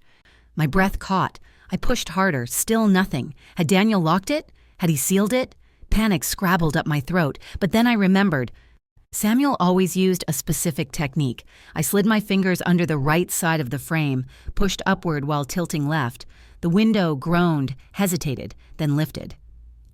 My breath caught. I pushed harder, still nothing. Had Daniel locked it? Had he sealed it? Panic scrabbled up my throat, but then I remembered. Samuel always used a specific technique. I slid my fingers under the right side of the frame, pushed upward while tilting left. The window groaned, hesitated, then lifted.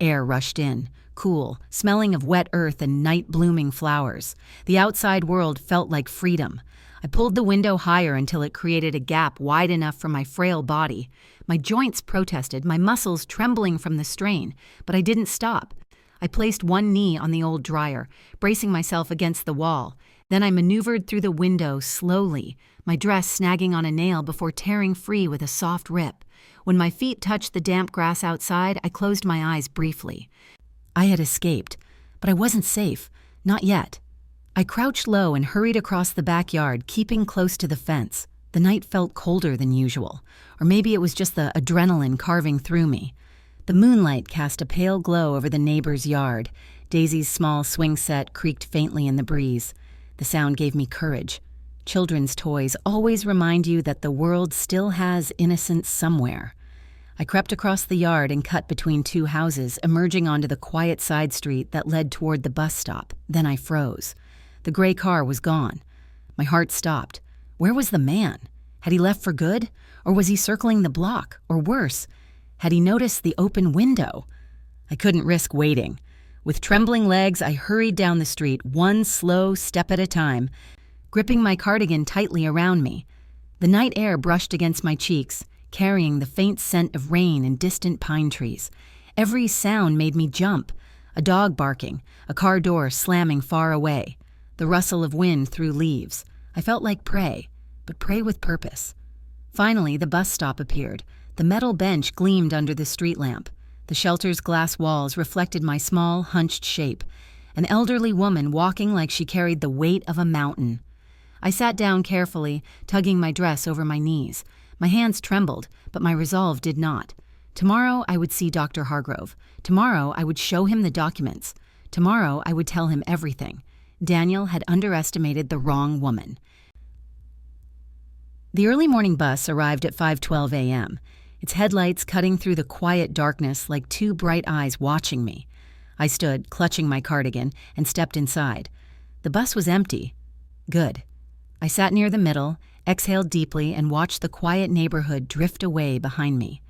Air rushed in, cool, smelling of wet earth and night-blooming flowers. The outside world felt like freedom. I pulled the window higher until it created a gap wide enough for my frail body. My joints protested, my muscles trembling from the strain, but I didn't stop. I placed one knee on the old dryer, bracing myself against the wall. Then I maneuvered through the window slowly, my dress snagging on a nail before tearing free with a soft rip. When my feet touched the damp grass outside, I closed my eyes briefly. I had escaped, but I wasn't safe. Not yet. I crouched low and hurried across the backyard, keeping close to the fence. The night felt colder than usual, or maybe it was just the adrenaline carving through me. The moonlight cast a pale glow over the neighbor's yard. Daisy's small swing set creaked faintly in the breeze. The sound gave me courage. Children's toys always remind you that the world still has innocence somewhere. I crept across the yard and cut between two houses, emerging onto the quiet side street that led toward the bus stop. Then I froze. The gray car was gone. My heart stopped. Where was the man? Had he left for good? Or was he circling the block? Or worse, had he noticed the open window? I couldn't risk waiting. With trembling legs, I hurried down the street, one slow step at a time, gripping my cardigan tightly around me. The night air brushed against my cheeks, carrying the faint scent of rain and distant pine trees. Every sound made me jump. A dog barking, a car door slamming far away, the rustle of wind through leaves. I felt like prey, but prey with purpose. Finally, the bus stop appeared. The metal bench gleamed under the street lamp. The shelter's glass walls reflected my small, hunched shape, an elderly woman walking like she carried the weight of a mountain. I sat down carefully, tugging my dress over my knees. My hands trembled, but my resolve did not. Tomorrow I would see Dr. Hargrove. Tomorrow I would show him the documents. Tomorrow I would tell him everything. Daniel had underestimated the wrong woman. The early morning bus arrived at 5:12 a.m., its headlights cutting through the quiet darkness like two bright eyes watching me. I stood, clutching my cardigan, and stepped inside. The bus was empty. Good. I sat near the middle, exhaled deeply, and watched the quiet neighborhood drift away behind me.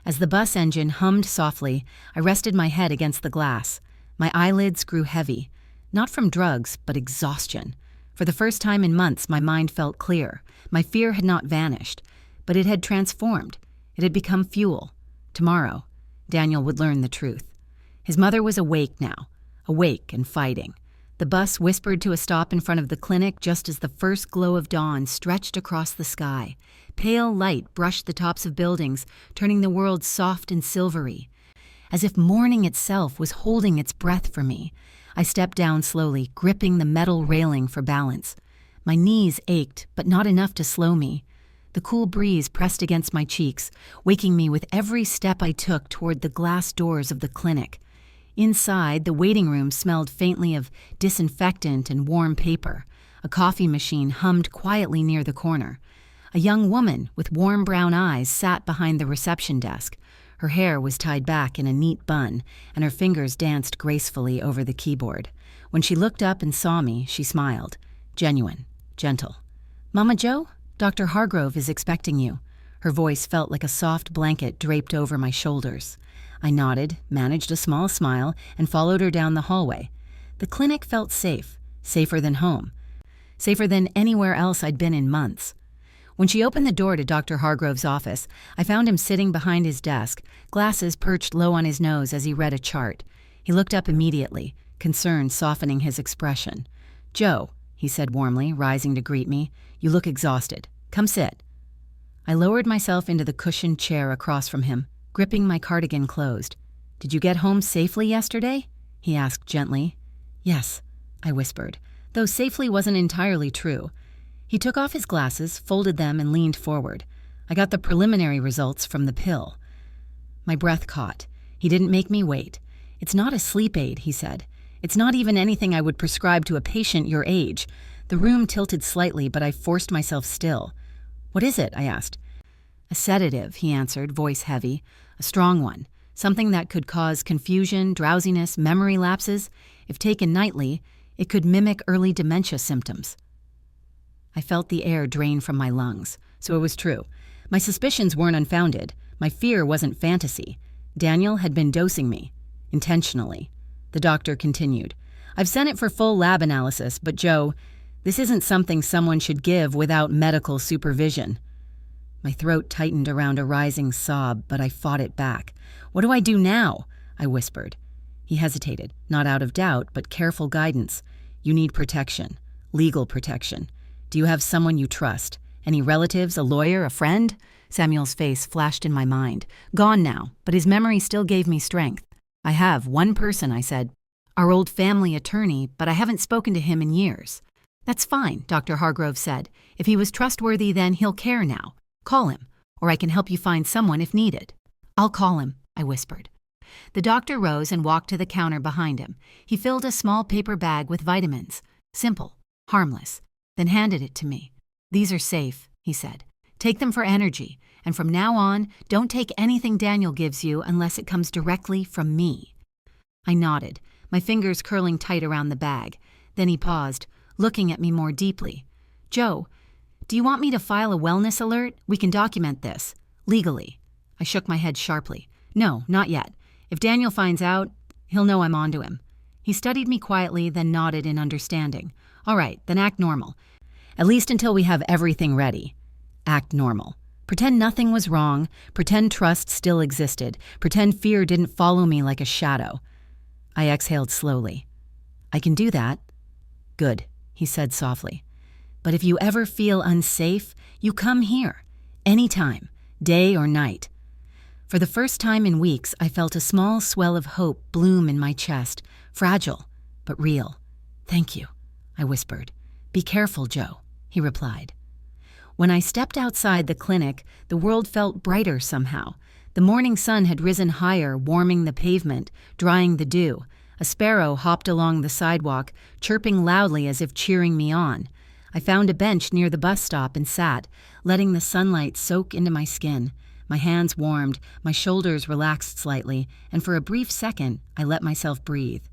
As the bus engine hummed softly, I rested my head against the glass. My eyelids grew heavy, not from drugs, but exhaustion. For the first time in months, my mind felt clear. My fear had not vanished, but it had transformed. It had become fuel. Tomorrow, Daniel would learn the truth. His mother was awake now, awake and fighting. The bus whispered to a stop in front of the clinic just as the first glow of dawn stretched across the sky. Pale light brushed the tops of buildings, turning the world soft and silvery. As if morning itself was holding its breath for me, I stepped down slowly, gripping the metal railing for balance. My knees ached, but not enough to slow me. The cool breeze pressed against my cheeks, waking me with every step I took toward the glass doors of the clinic. Inside, the waiting room smelled faintly of disinfectant and warm paper. A coffee machine hummed quietly near the corner. A young woman with warm brown eyes sat behind the reception desk. Her hair was tied back in a neat bun, and her fingers danced gracefully over the keyboard. When she looked up and saw me, she smiled. Genuine, gentle. "Mama Joe, Dr. Hargrove is expecting you." Her voice felt like a soft blanket draped over my shoulders. I nodded, managed a small smile, and followed her down the hallway. The clinic felt safe, safer than home, safer than anywhere else I'd been in months. When she opened the door to Dr. Hargrove's office, I found him sitting behind his desk, glasses perched low on his nose as he read a chart. He looked up immediately, concern softening his expression. "Joe," he said warmly, rising to greet me, "you look exhausted. Come sit." I lowered myself into the cushioned chair across from him, gripping my cardigan closed. "Did you get home safely yesterday?" he asked gently. "Yes," I whispered, though safely wasn't entirely true. He took off his glasses, folded them, and leaned forward. I got the preliminary results from the pill. My breath caught. He didn't make me wait. "It's not a sleep aid," he said. "It's not even anything I would prescribe to a patient your age." The room tilted slightly, but I forced myself still. "What is it?" I asked. "A sedative," he answered, voice heavy. "A strong one. Something that could cause confusion, drowsiness, memory lapses. If taken nightly, it could mimic early dementia symptoms." I felt the air drain from my lungs. So it was true. My suspicions weren't unfounded. My fear wasn't fantasy. Daniel had been dosing me. Intentionally. The doctor continued. "I've sent it for full lab analysis, but Joe, this isn't something someone should give without medical supervision." My throat tightened around a rising sob, but I fought it back. "What do I do now?" I whispered. He hesitated, not out of doubt, but careful guidance. "You need protection. Legal protection. Do you have someone you trust? Any relatives, a lawyer, a friend?" Samuel's face flashed in my mind. Gone now, but his memory still gave me strength. "I have one person," I said. "Our old family attorney, but I haven't spoken to him in years." "That's fine," Dr. Hargrove said. "If he was trustworthy, then he'll care now. Call him, or I can help you find someone if needed." "I'll call him," I whispered. The doctor rose and walked to the counter behind him. He filled a small paper bag with vitamins. Simple, harmless. Then handed it to me. "These are safe," he said. "Take them for energy, and from now on, don't take anything Daniel gives you unless it comes directly from me." I nodded, my fingers curling tight around the bag. Then he paused, looking at me more deeply. "Joe, do you want me to file a wellness alert? We can document this. Legally." I shook my head sharply. "No, not yet. If Daniel finds out, he'll know I'm onto him." He studied me quietly, then nodded in understanding. "All right, then act normal. At least until we have everything ready. Act normal. Pretend nothing was wrong. Pretend trust still existed. Pretend fear didn't follow me like a shadow." I exhaled slowly. "I can do that." "Good," he said softly. "But if you ever feel unsafe, you come here. Anytime, day or night." For the first time in weeks, I felt a small swell of hope bloom in my chest. Fragile, but real. "Thank you," I whispered. "Be careful, Joe," he replied. When I stepped outside the clinic, the world felt brighter somehow. The morning sun had risen higher, warming the pavement, drying the dew. A sparrow hopped along the sidewalk, chirping loudly as if cheering me on. I found a bench near the bus stop and sat, letting the sunlight soak into my skin. My hands warmed, my shoulders relaxed slightly, and for a brief second, I let myself breathe.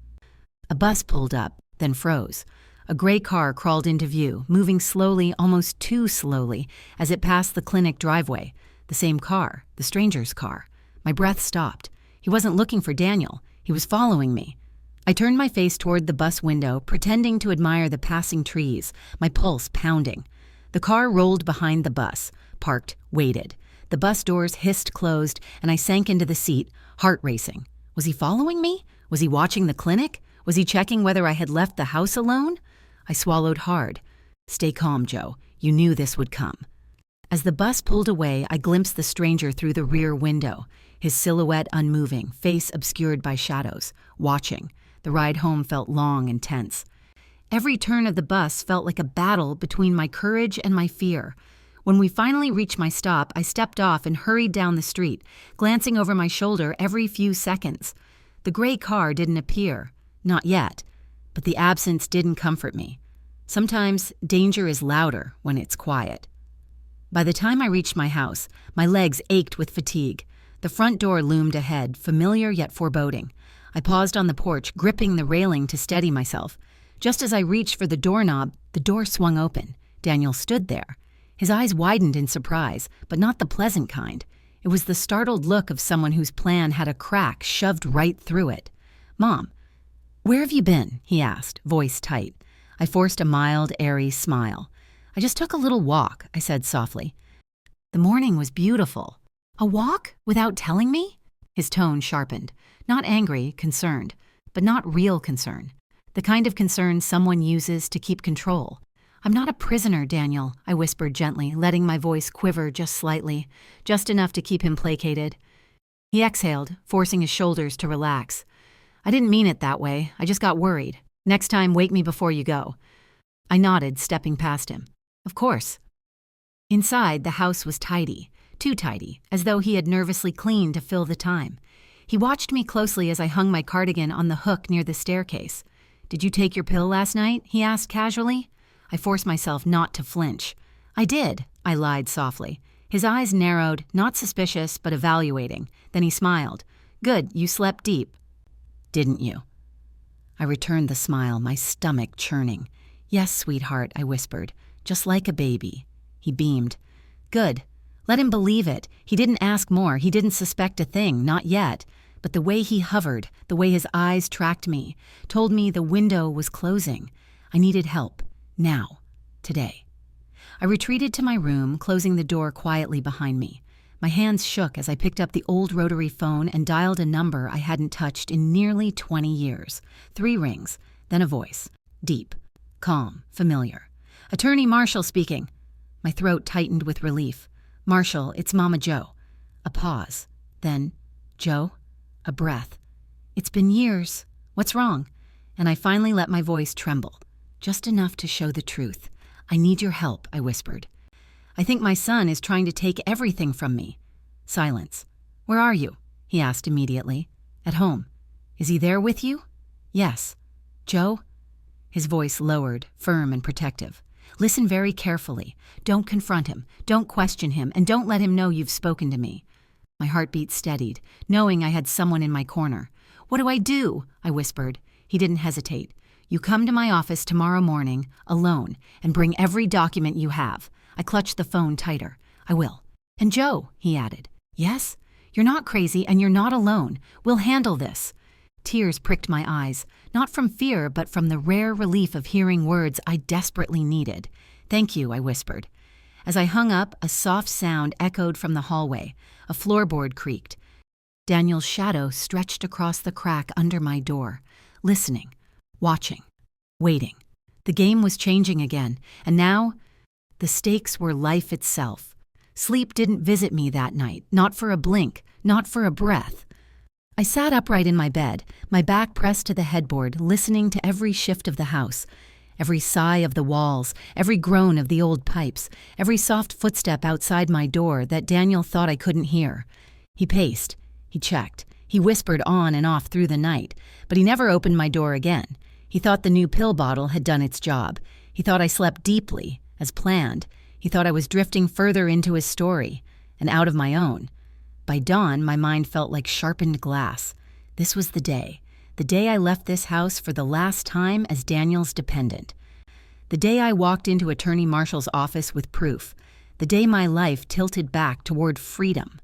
A bus pulled up, then froze. A gray car crawled into view, moving slowly, almost too slowly, as it passed the clinic driveway. The same car, the stranger's car. My breath stopped. He wasn't looking for Daniel. He was following me. I turned my face toward the bus window, pretending to admire the passing trees, my pulse pounding. The car rolled behind the bus, parked, waited. The bus doors hissed closed, and I sank into the seat, heart racing. Was he following me? Was he watching the clinic? Was he checking whether I had left the house alone? I swallowed hard. "Stay calm, Joe. You knew this would come." As the bus pulled away, I glimpsed the stranger through the rear window, his silhouette unmoving, face obscured by shadows, watching. The ride home felt long and tense. Every turn of the bus felt like a battle between my courage and my fear. When we finally reached my stop, I stepped off and hurried down the street, glancing over my shoulder every few seconds. The gray car didn't appear. Not yet. But the absence didn't comfort me. Sometimes danger is louder when it's quiet. By the time I reached my house, my legs ached with fatigue. The front door loomed ahead, familiar yet foreboding. I paused on the porch, gripping the railing to steady myself. Just as I reached for the doorknob, the door swung open. Daniel stood there. His eyes widened in surprise, but not the pleasant kind. It was the startled look of someone whose plan had a crack shoved right through it. "Mom, where have you been?" he asked, voice tight. I forced a mild, airy smile. "I just took a little walk," I said softly. "The morning was beautiful." "A walk? Without telling me?" His tone sharpened. Not angry, concerned, but not real concern. The kind of concern someone uses to keep control. "I'm not a prisoner, Daniel," I whispered gently, letting my voice quiver just slightly, just enough to keep him placated. He exhaled, forcing his shoulders to relax. "I didn't mean it that way. I just got worried. Next time, wake me before you go." I nodded, stepping past him. "Of course." Inside, the house was tidy. Too tidy, as though he had nervously cleaned to fill the time. He watched me closely as I hung my cardigan on the hook near the staircase. "Did you take your pill last night?" he asked casually. I forced myself not to flinch. "I did," I lied softly. His eyes narrowed, not suspicious, but evaluating. Then he smiled. "Good, you slept deep." "Didn't you?" I returned the smile, my stomach churning. "Yes, sweetheart," I whispered, "just like a baby." He beamed. "Good. Let him believe it. He didn't ask more. He didn't suspect a thing, not yet. But the way he hovered, the way his eyes tracked me, told me the window was closing. I needed help. Now. Today. I retreated to my room, closing the door quietly behind me. My hands shook as I picked up the old rotary phone and dialed a number I hadn't touched in nearly 20 years. 3 rings, then a voice. Deep, calm, familiar. "Attorney Marshall speaking." My throat tightened with relief. "Marshall, it's Mama Joe." A pause. Then, "Joe?" A breath. "It's been years. What's wrong?" And I finally let my voice tremble. Just enough to show the truth. "I need your help," I whispered. "I think my son is trying to take everything from me." Silence. "Where are you?" he asked immediately. "At home." "Is he there with you?" "Yes." "Joe?" His voice lowered, firm and protective. "Listen very carefully. Don't confront him. Don't question him. And don't let him know you've spoken to me." My heartbeat steadied, knowing I had someone in my corner. "What do I do?" I whispered. He didn't hesitate. "You come to my office tomorrow morning, alone, and bring every document you have." I clutched the phone tighter. "I will." "And Joe," he added. "Yes? You're not crazy and you're not alone. We'll handle this." Tears pricked my eyes, not from fear but from the rare relief of hearing words I desperately needed. "Thank you," I whispered. As I hung up, a soft sound echoed from the hallway. A floorboard creaked. Daniel's shadow stretched across the crack under my door, listening, watching, waiting. The game was changing again, and now the stakes were life itself. Sleep didn't visit me that night, not for a blink, not for a breath. I sat upright in my bed, my back pressed to the headboard, listening to every shift of the house, every sigh of the walls, every groan of the old pipes, every soft footstep outside my door that Daniel thought I couldn't hear. He paced, he checked, he whispered on and off through the night, but he never opened my door again. He thought the new pill bottle had done its job. He thought I slept deeply, as planned. He thought I was drifting further into his story, and out of my own. By dawn, my mind felt like sharpened glass. This was the day I left this house for the last time as Daniel's dependent. The day I walked into Attorney Marshall's office with proof. The day my life tilted back toward freedom.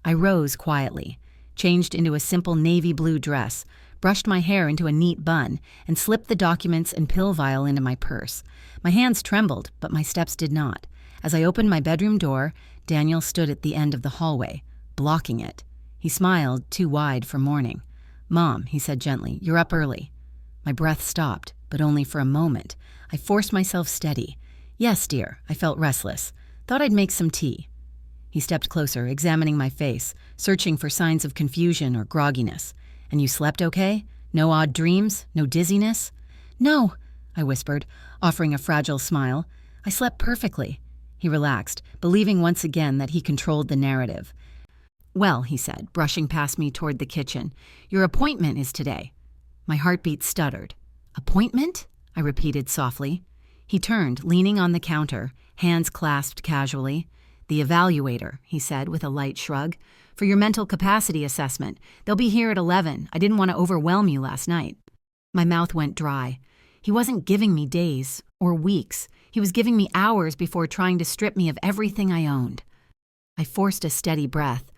I rose quietly, changed into a simple navy blue dress, brushed my hair into a neat bun, and slipped the documents and pill vial into my purse. My hands trembled, but my steps did not. As I opened my bedroom door, Daniel stood at the end of the hallway, blocking it. He smiled, too wide for morning. "Mom," he said gently, "you're up early." My breath stopped, but only for a moment. I forced myself steady. "Yes, dear." I felt restless. "Thought I'd make some tea." He stepped closer, examining my face, searching for signs of confusion or grogginess. "And you slept okay? No odd dreams? No dizziness?" "No," I whispered, offering a fragile smile. "I slept perfectly." He relaxed, believing once again that he controlled the narrative. "Well," he said, brushing past me toward the kitchen, "your appointment is today." My heartbeat stuttered. "Appointment?" I repeated softly. He turned, leaning on the counter, hands clasped casually. "The evaluator," he said with a light shrug. "For your mental capacity assessment. They'll be here at 11. I didn't want to overwhelm you last night." My mouth went dry. He wasn't giving me days or weeks. He was giving me hours before trying to strip me of everything I owned. I forced a steady breath.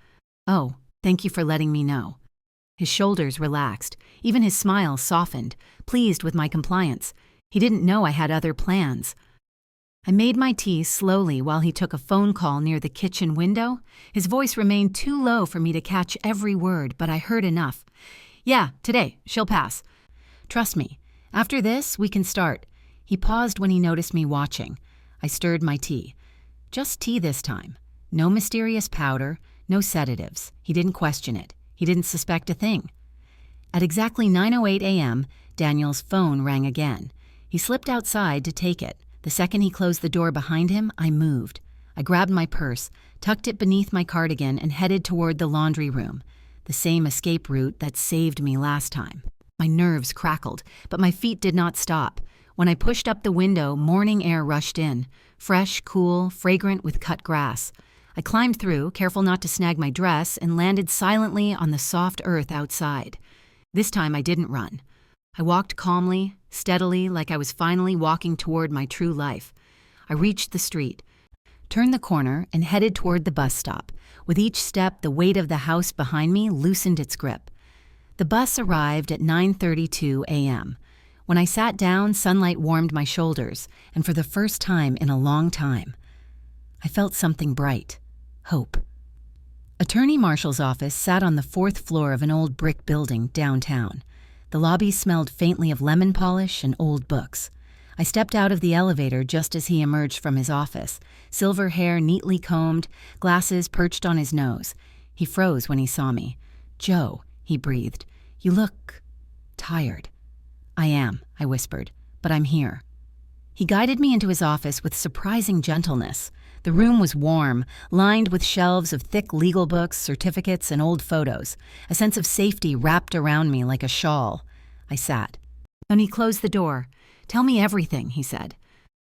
"Oh, thank you for letting me know." His shoulders relaxed. Even his smile softened, pleased with my compliance. He didn't know I had other plans. I made my tea slowly while he took a phone call near the kitchen window. His voice remained too low for me to catch every word, but I heard enough. "Yeah, today. She'll pass. Trust me. After this, we can start." He paused when he noticed me watching. I stirred my tea. Just tea this time. No mysterious powder, no sedatives. He didn't question it. He didn't suspect a thing. At exactly 9:08 a.m., Daniel's phone rang again. He slipped outside to take it. The second he closed the door behind him, I moved. I grabbed my purse, tucked it beneath my cardigan, and headed toward the laundry room, the same escape route that saved me last time. My nerves crackled, but my feet did not stop. When I pushed up the window, morning air rushed in, fresh, cool, fragrant with cut grass. I climbed through, careful not to snag my dress, and landed silently on the soft earth outside. This time I didn't run. I walked calmly, steadily, like I was finally walking toward my true life. I reached the street, turned the corner, and headed toward the bus stop. With each step, the weight of the house behind me loosened its grip. The bus arrived at 9:32 a.m. When I sat down, sunlight warmed my shoulders, and for the first time in a long time, I felt something bright. Hope. Attorney Marshall's office sat on the 4th floor of an old brick building downtown. The lobby smelled faintly of lemon polish and old books. I stepped out of the elevator just as he emerged from his office, silver hair neatly combed, glasses perched on his nose. He froze when he saw me. "Joe," he breathed, "you look tired." "I am," I whispered, "but I'm here." He guided me into his office with surprising gentleness. The room was warm, lined with shelves of thick legal books, certificates, and old photos. A sense of safety wrapped around me like a shawl. I sat. Then he closed the door. "Tell me everything," he said.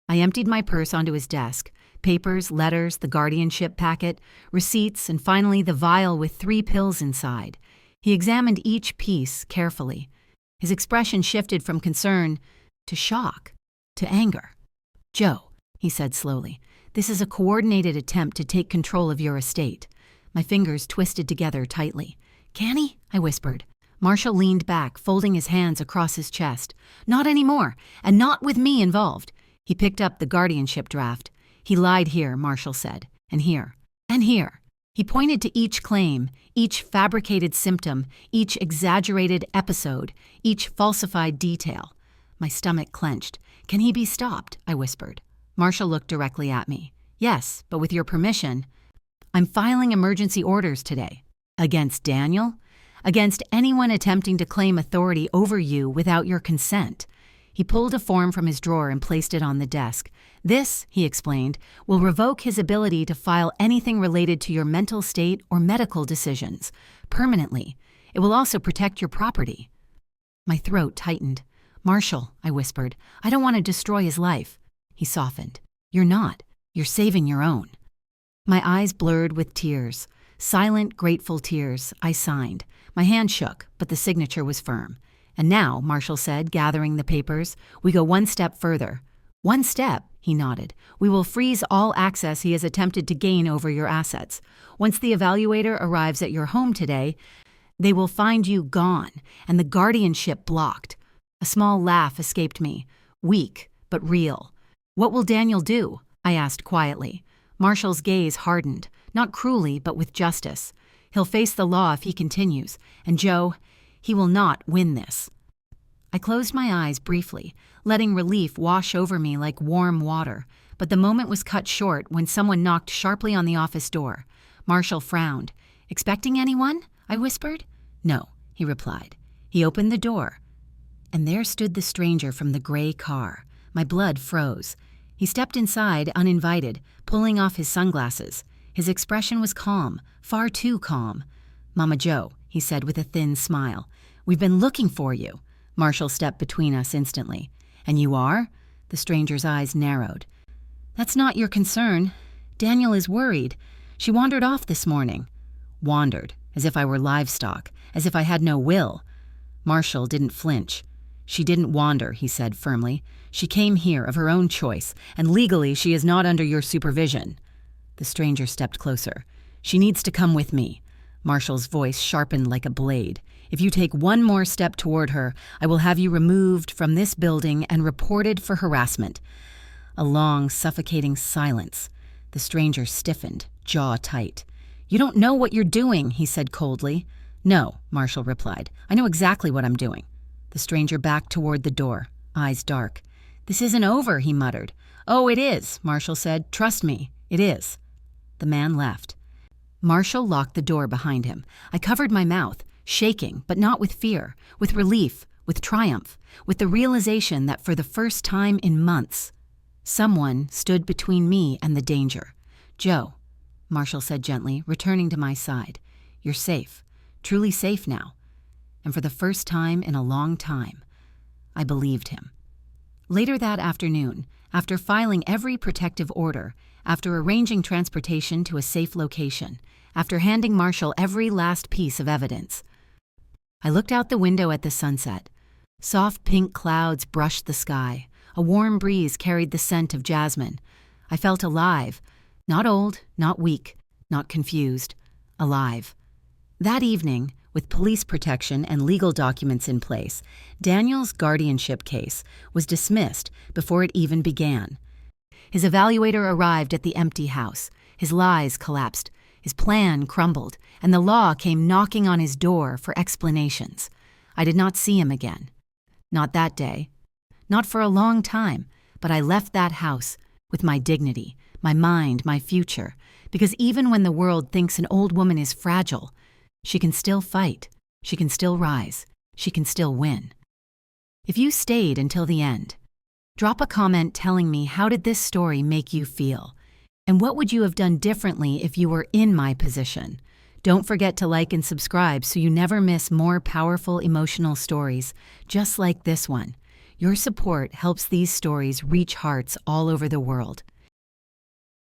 I emptied my purse onto his desk. Papers, letters, the guardianship packet, receipts, and finally the vial with 3 pills inside. He examined each piece carefully. His expression shifted from concern to shock, to anger. "Joe," he said slowly, "this is a coordinated attempt to take control of your estate." My fingers twisted together tightly. "Can he?" I whispered. Marshall leaned back, folding his hands across his chest. "Not anymore, and not with me involved." He picked up the guardianship draft. "He lied here," Marshall said, "and here, and here." He pointed to each claim, each fabricated symptom, each exaggerated episode, each falsified detail. My stomach clenched. "Can he be stopped?" I whispered. Marshall looked directly at me. "Yes, but with your permission, I'm filing emergency orders today." "Against Daniel?" "Against anyone attempting to claim authority over you without your consent." He pulled a form from his drawer and placed it on the desk. "This," he explained, "will revoke his ability to file anything related to your mental state or medical decisions, permanently. It will also protect your property." My throat tightened. "Marshall," I whispered, "I don't want to destroy his life." He softened. "You're not. You're saving your own." My eyes blurred with tears. Silent, grateful tears. I signed. My hand shook, but the signature was firm. "And now," Marshall said, gathering the papers, "we go one step further." "One step," he nodded. "We will freeze all access he has attempted to gain over your assets. Once the evaluator arrives at your home today, they will find you gone and the guardianship blocked." A small laugh escaped me, weak but real. "What will Daniel do?" I asked quietly. Marshall's gaze hardened, not cruelly but with justice. "He'll face the law if he continues, and Joe, he will not win this." I closed my eyes briefly, letting relief wash over me like warm water, but the moment was cut short when someone knocked sharply on the office door. Marshall frowned. "Expecting anyone?" I whispered. "No," he replied. He opened the door, and there stood the stranger from the gray car. My blood froze. He stepped inside uninvited, pulling off his sunglasses. His expression was calm, far too calm. "Mama Joe," he said with a thin smile, "we've been looking for you." Marshall stepped between us instantly. "And you are?" The stranger's eyes narrowed. "That's not your concern. Daniel is worried. She wandered off this morning." Wandered, as if I were livestock, as if I had no will. Marshall didn't flinch. "She didn't wander," he said firmly. "She came here of her own choice, and legally she is not under your supervision." The stranger stepped closer. "She needs to come with me." Marshall's voice sharpened like a blade. "If you take one more step toward her, I will have you removed from this building and reported for harassment." A long, suffocating silence. The stranger stiffened, jaw tight. "You don't know what you're doing," he said coldly. "No," Marshall replied. "I know exactly what I'm doing." The stranger backed toward the door, eyes dark. "This isn't over," he muttered. "Oh, it is," Marshall said. "Trust me, it is." The man left. Marshall locked the door behind him. I covered my mouth, shaking, but not with fear, with relief, with triumph, with the realization that for the first time in months, someone stood between me and the danger. "Joe," Marshall said gently, returning to my side. "You're safe, truly safe now." And for the first time in a long time, I believed him. Later that afternoon, after filing every protective order, after arranging transportation to a safe location, after handing Marshall every last piece of evidence, I looked out the window at the sunset. Soft pink clouds brushed the sky. A warm breeze carried the scent of jasmine. I felt alive, not old, not weak, not confused, alive. That evening, with police protection and legal documents in place, Daniel's guardianship case was dismissed before it even began. His evaluator arrived at the empty house. His lies collapsed. His plan crumbled, and the law came knocking on his door for explanations. I did not see him again. Not that day. Not for a long time, but I left that house with my dignity, my mind, my future, because even when the world thinks an old woman is fragile, she can still fight, she can still rise, she can still win. If you stayed until the end, drop a comment telling me how did this story make you feel, and what would you have done differently if you were in my position. Don't forget to like and subscribe so you never miss more powerful emotional stories just like this one. Your support helps these stories reach hearts all over the world.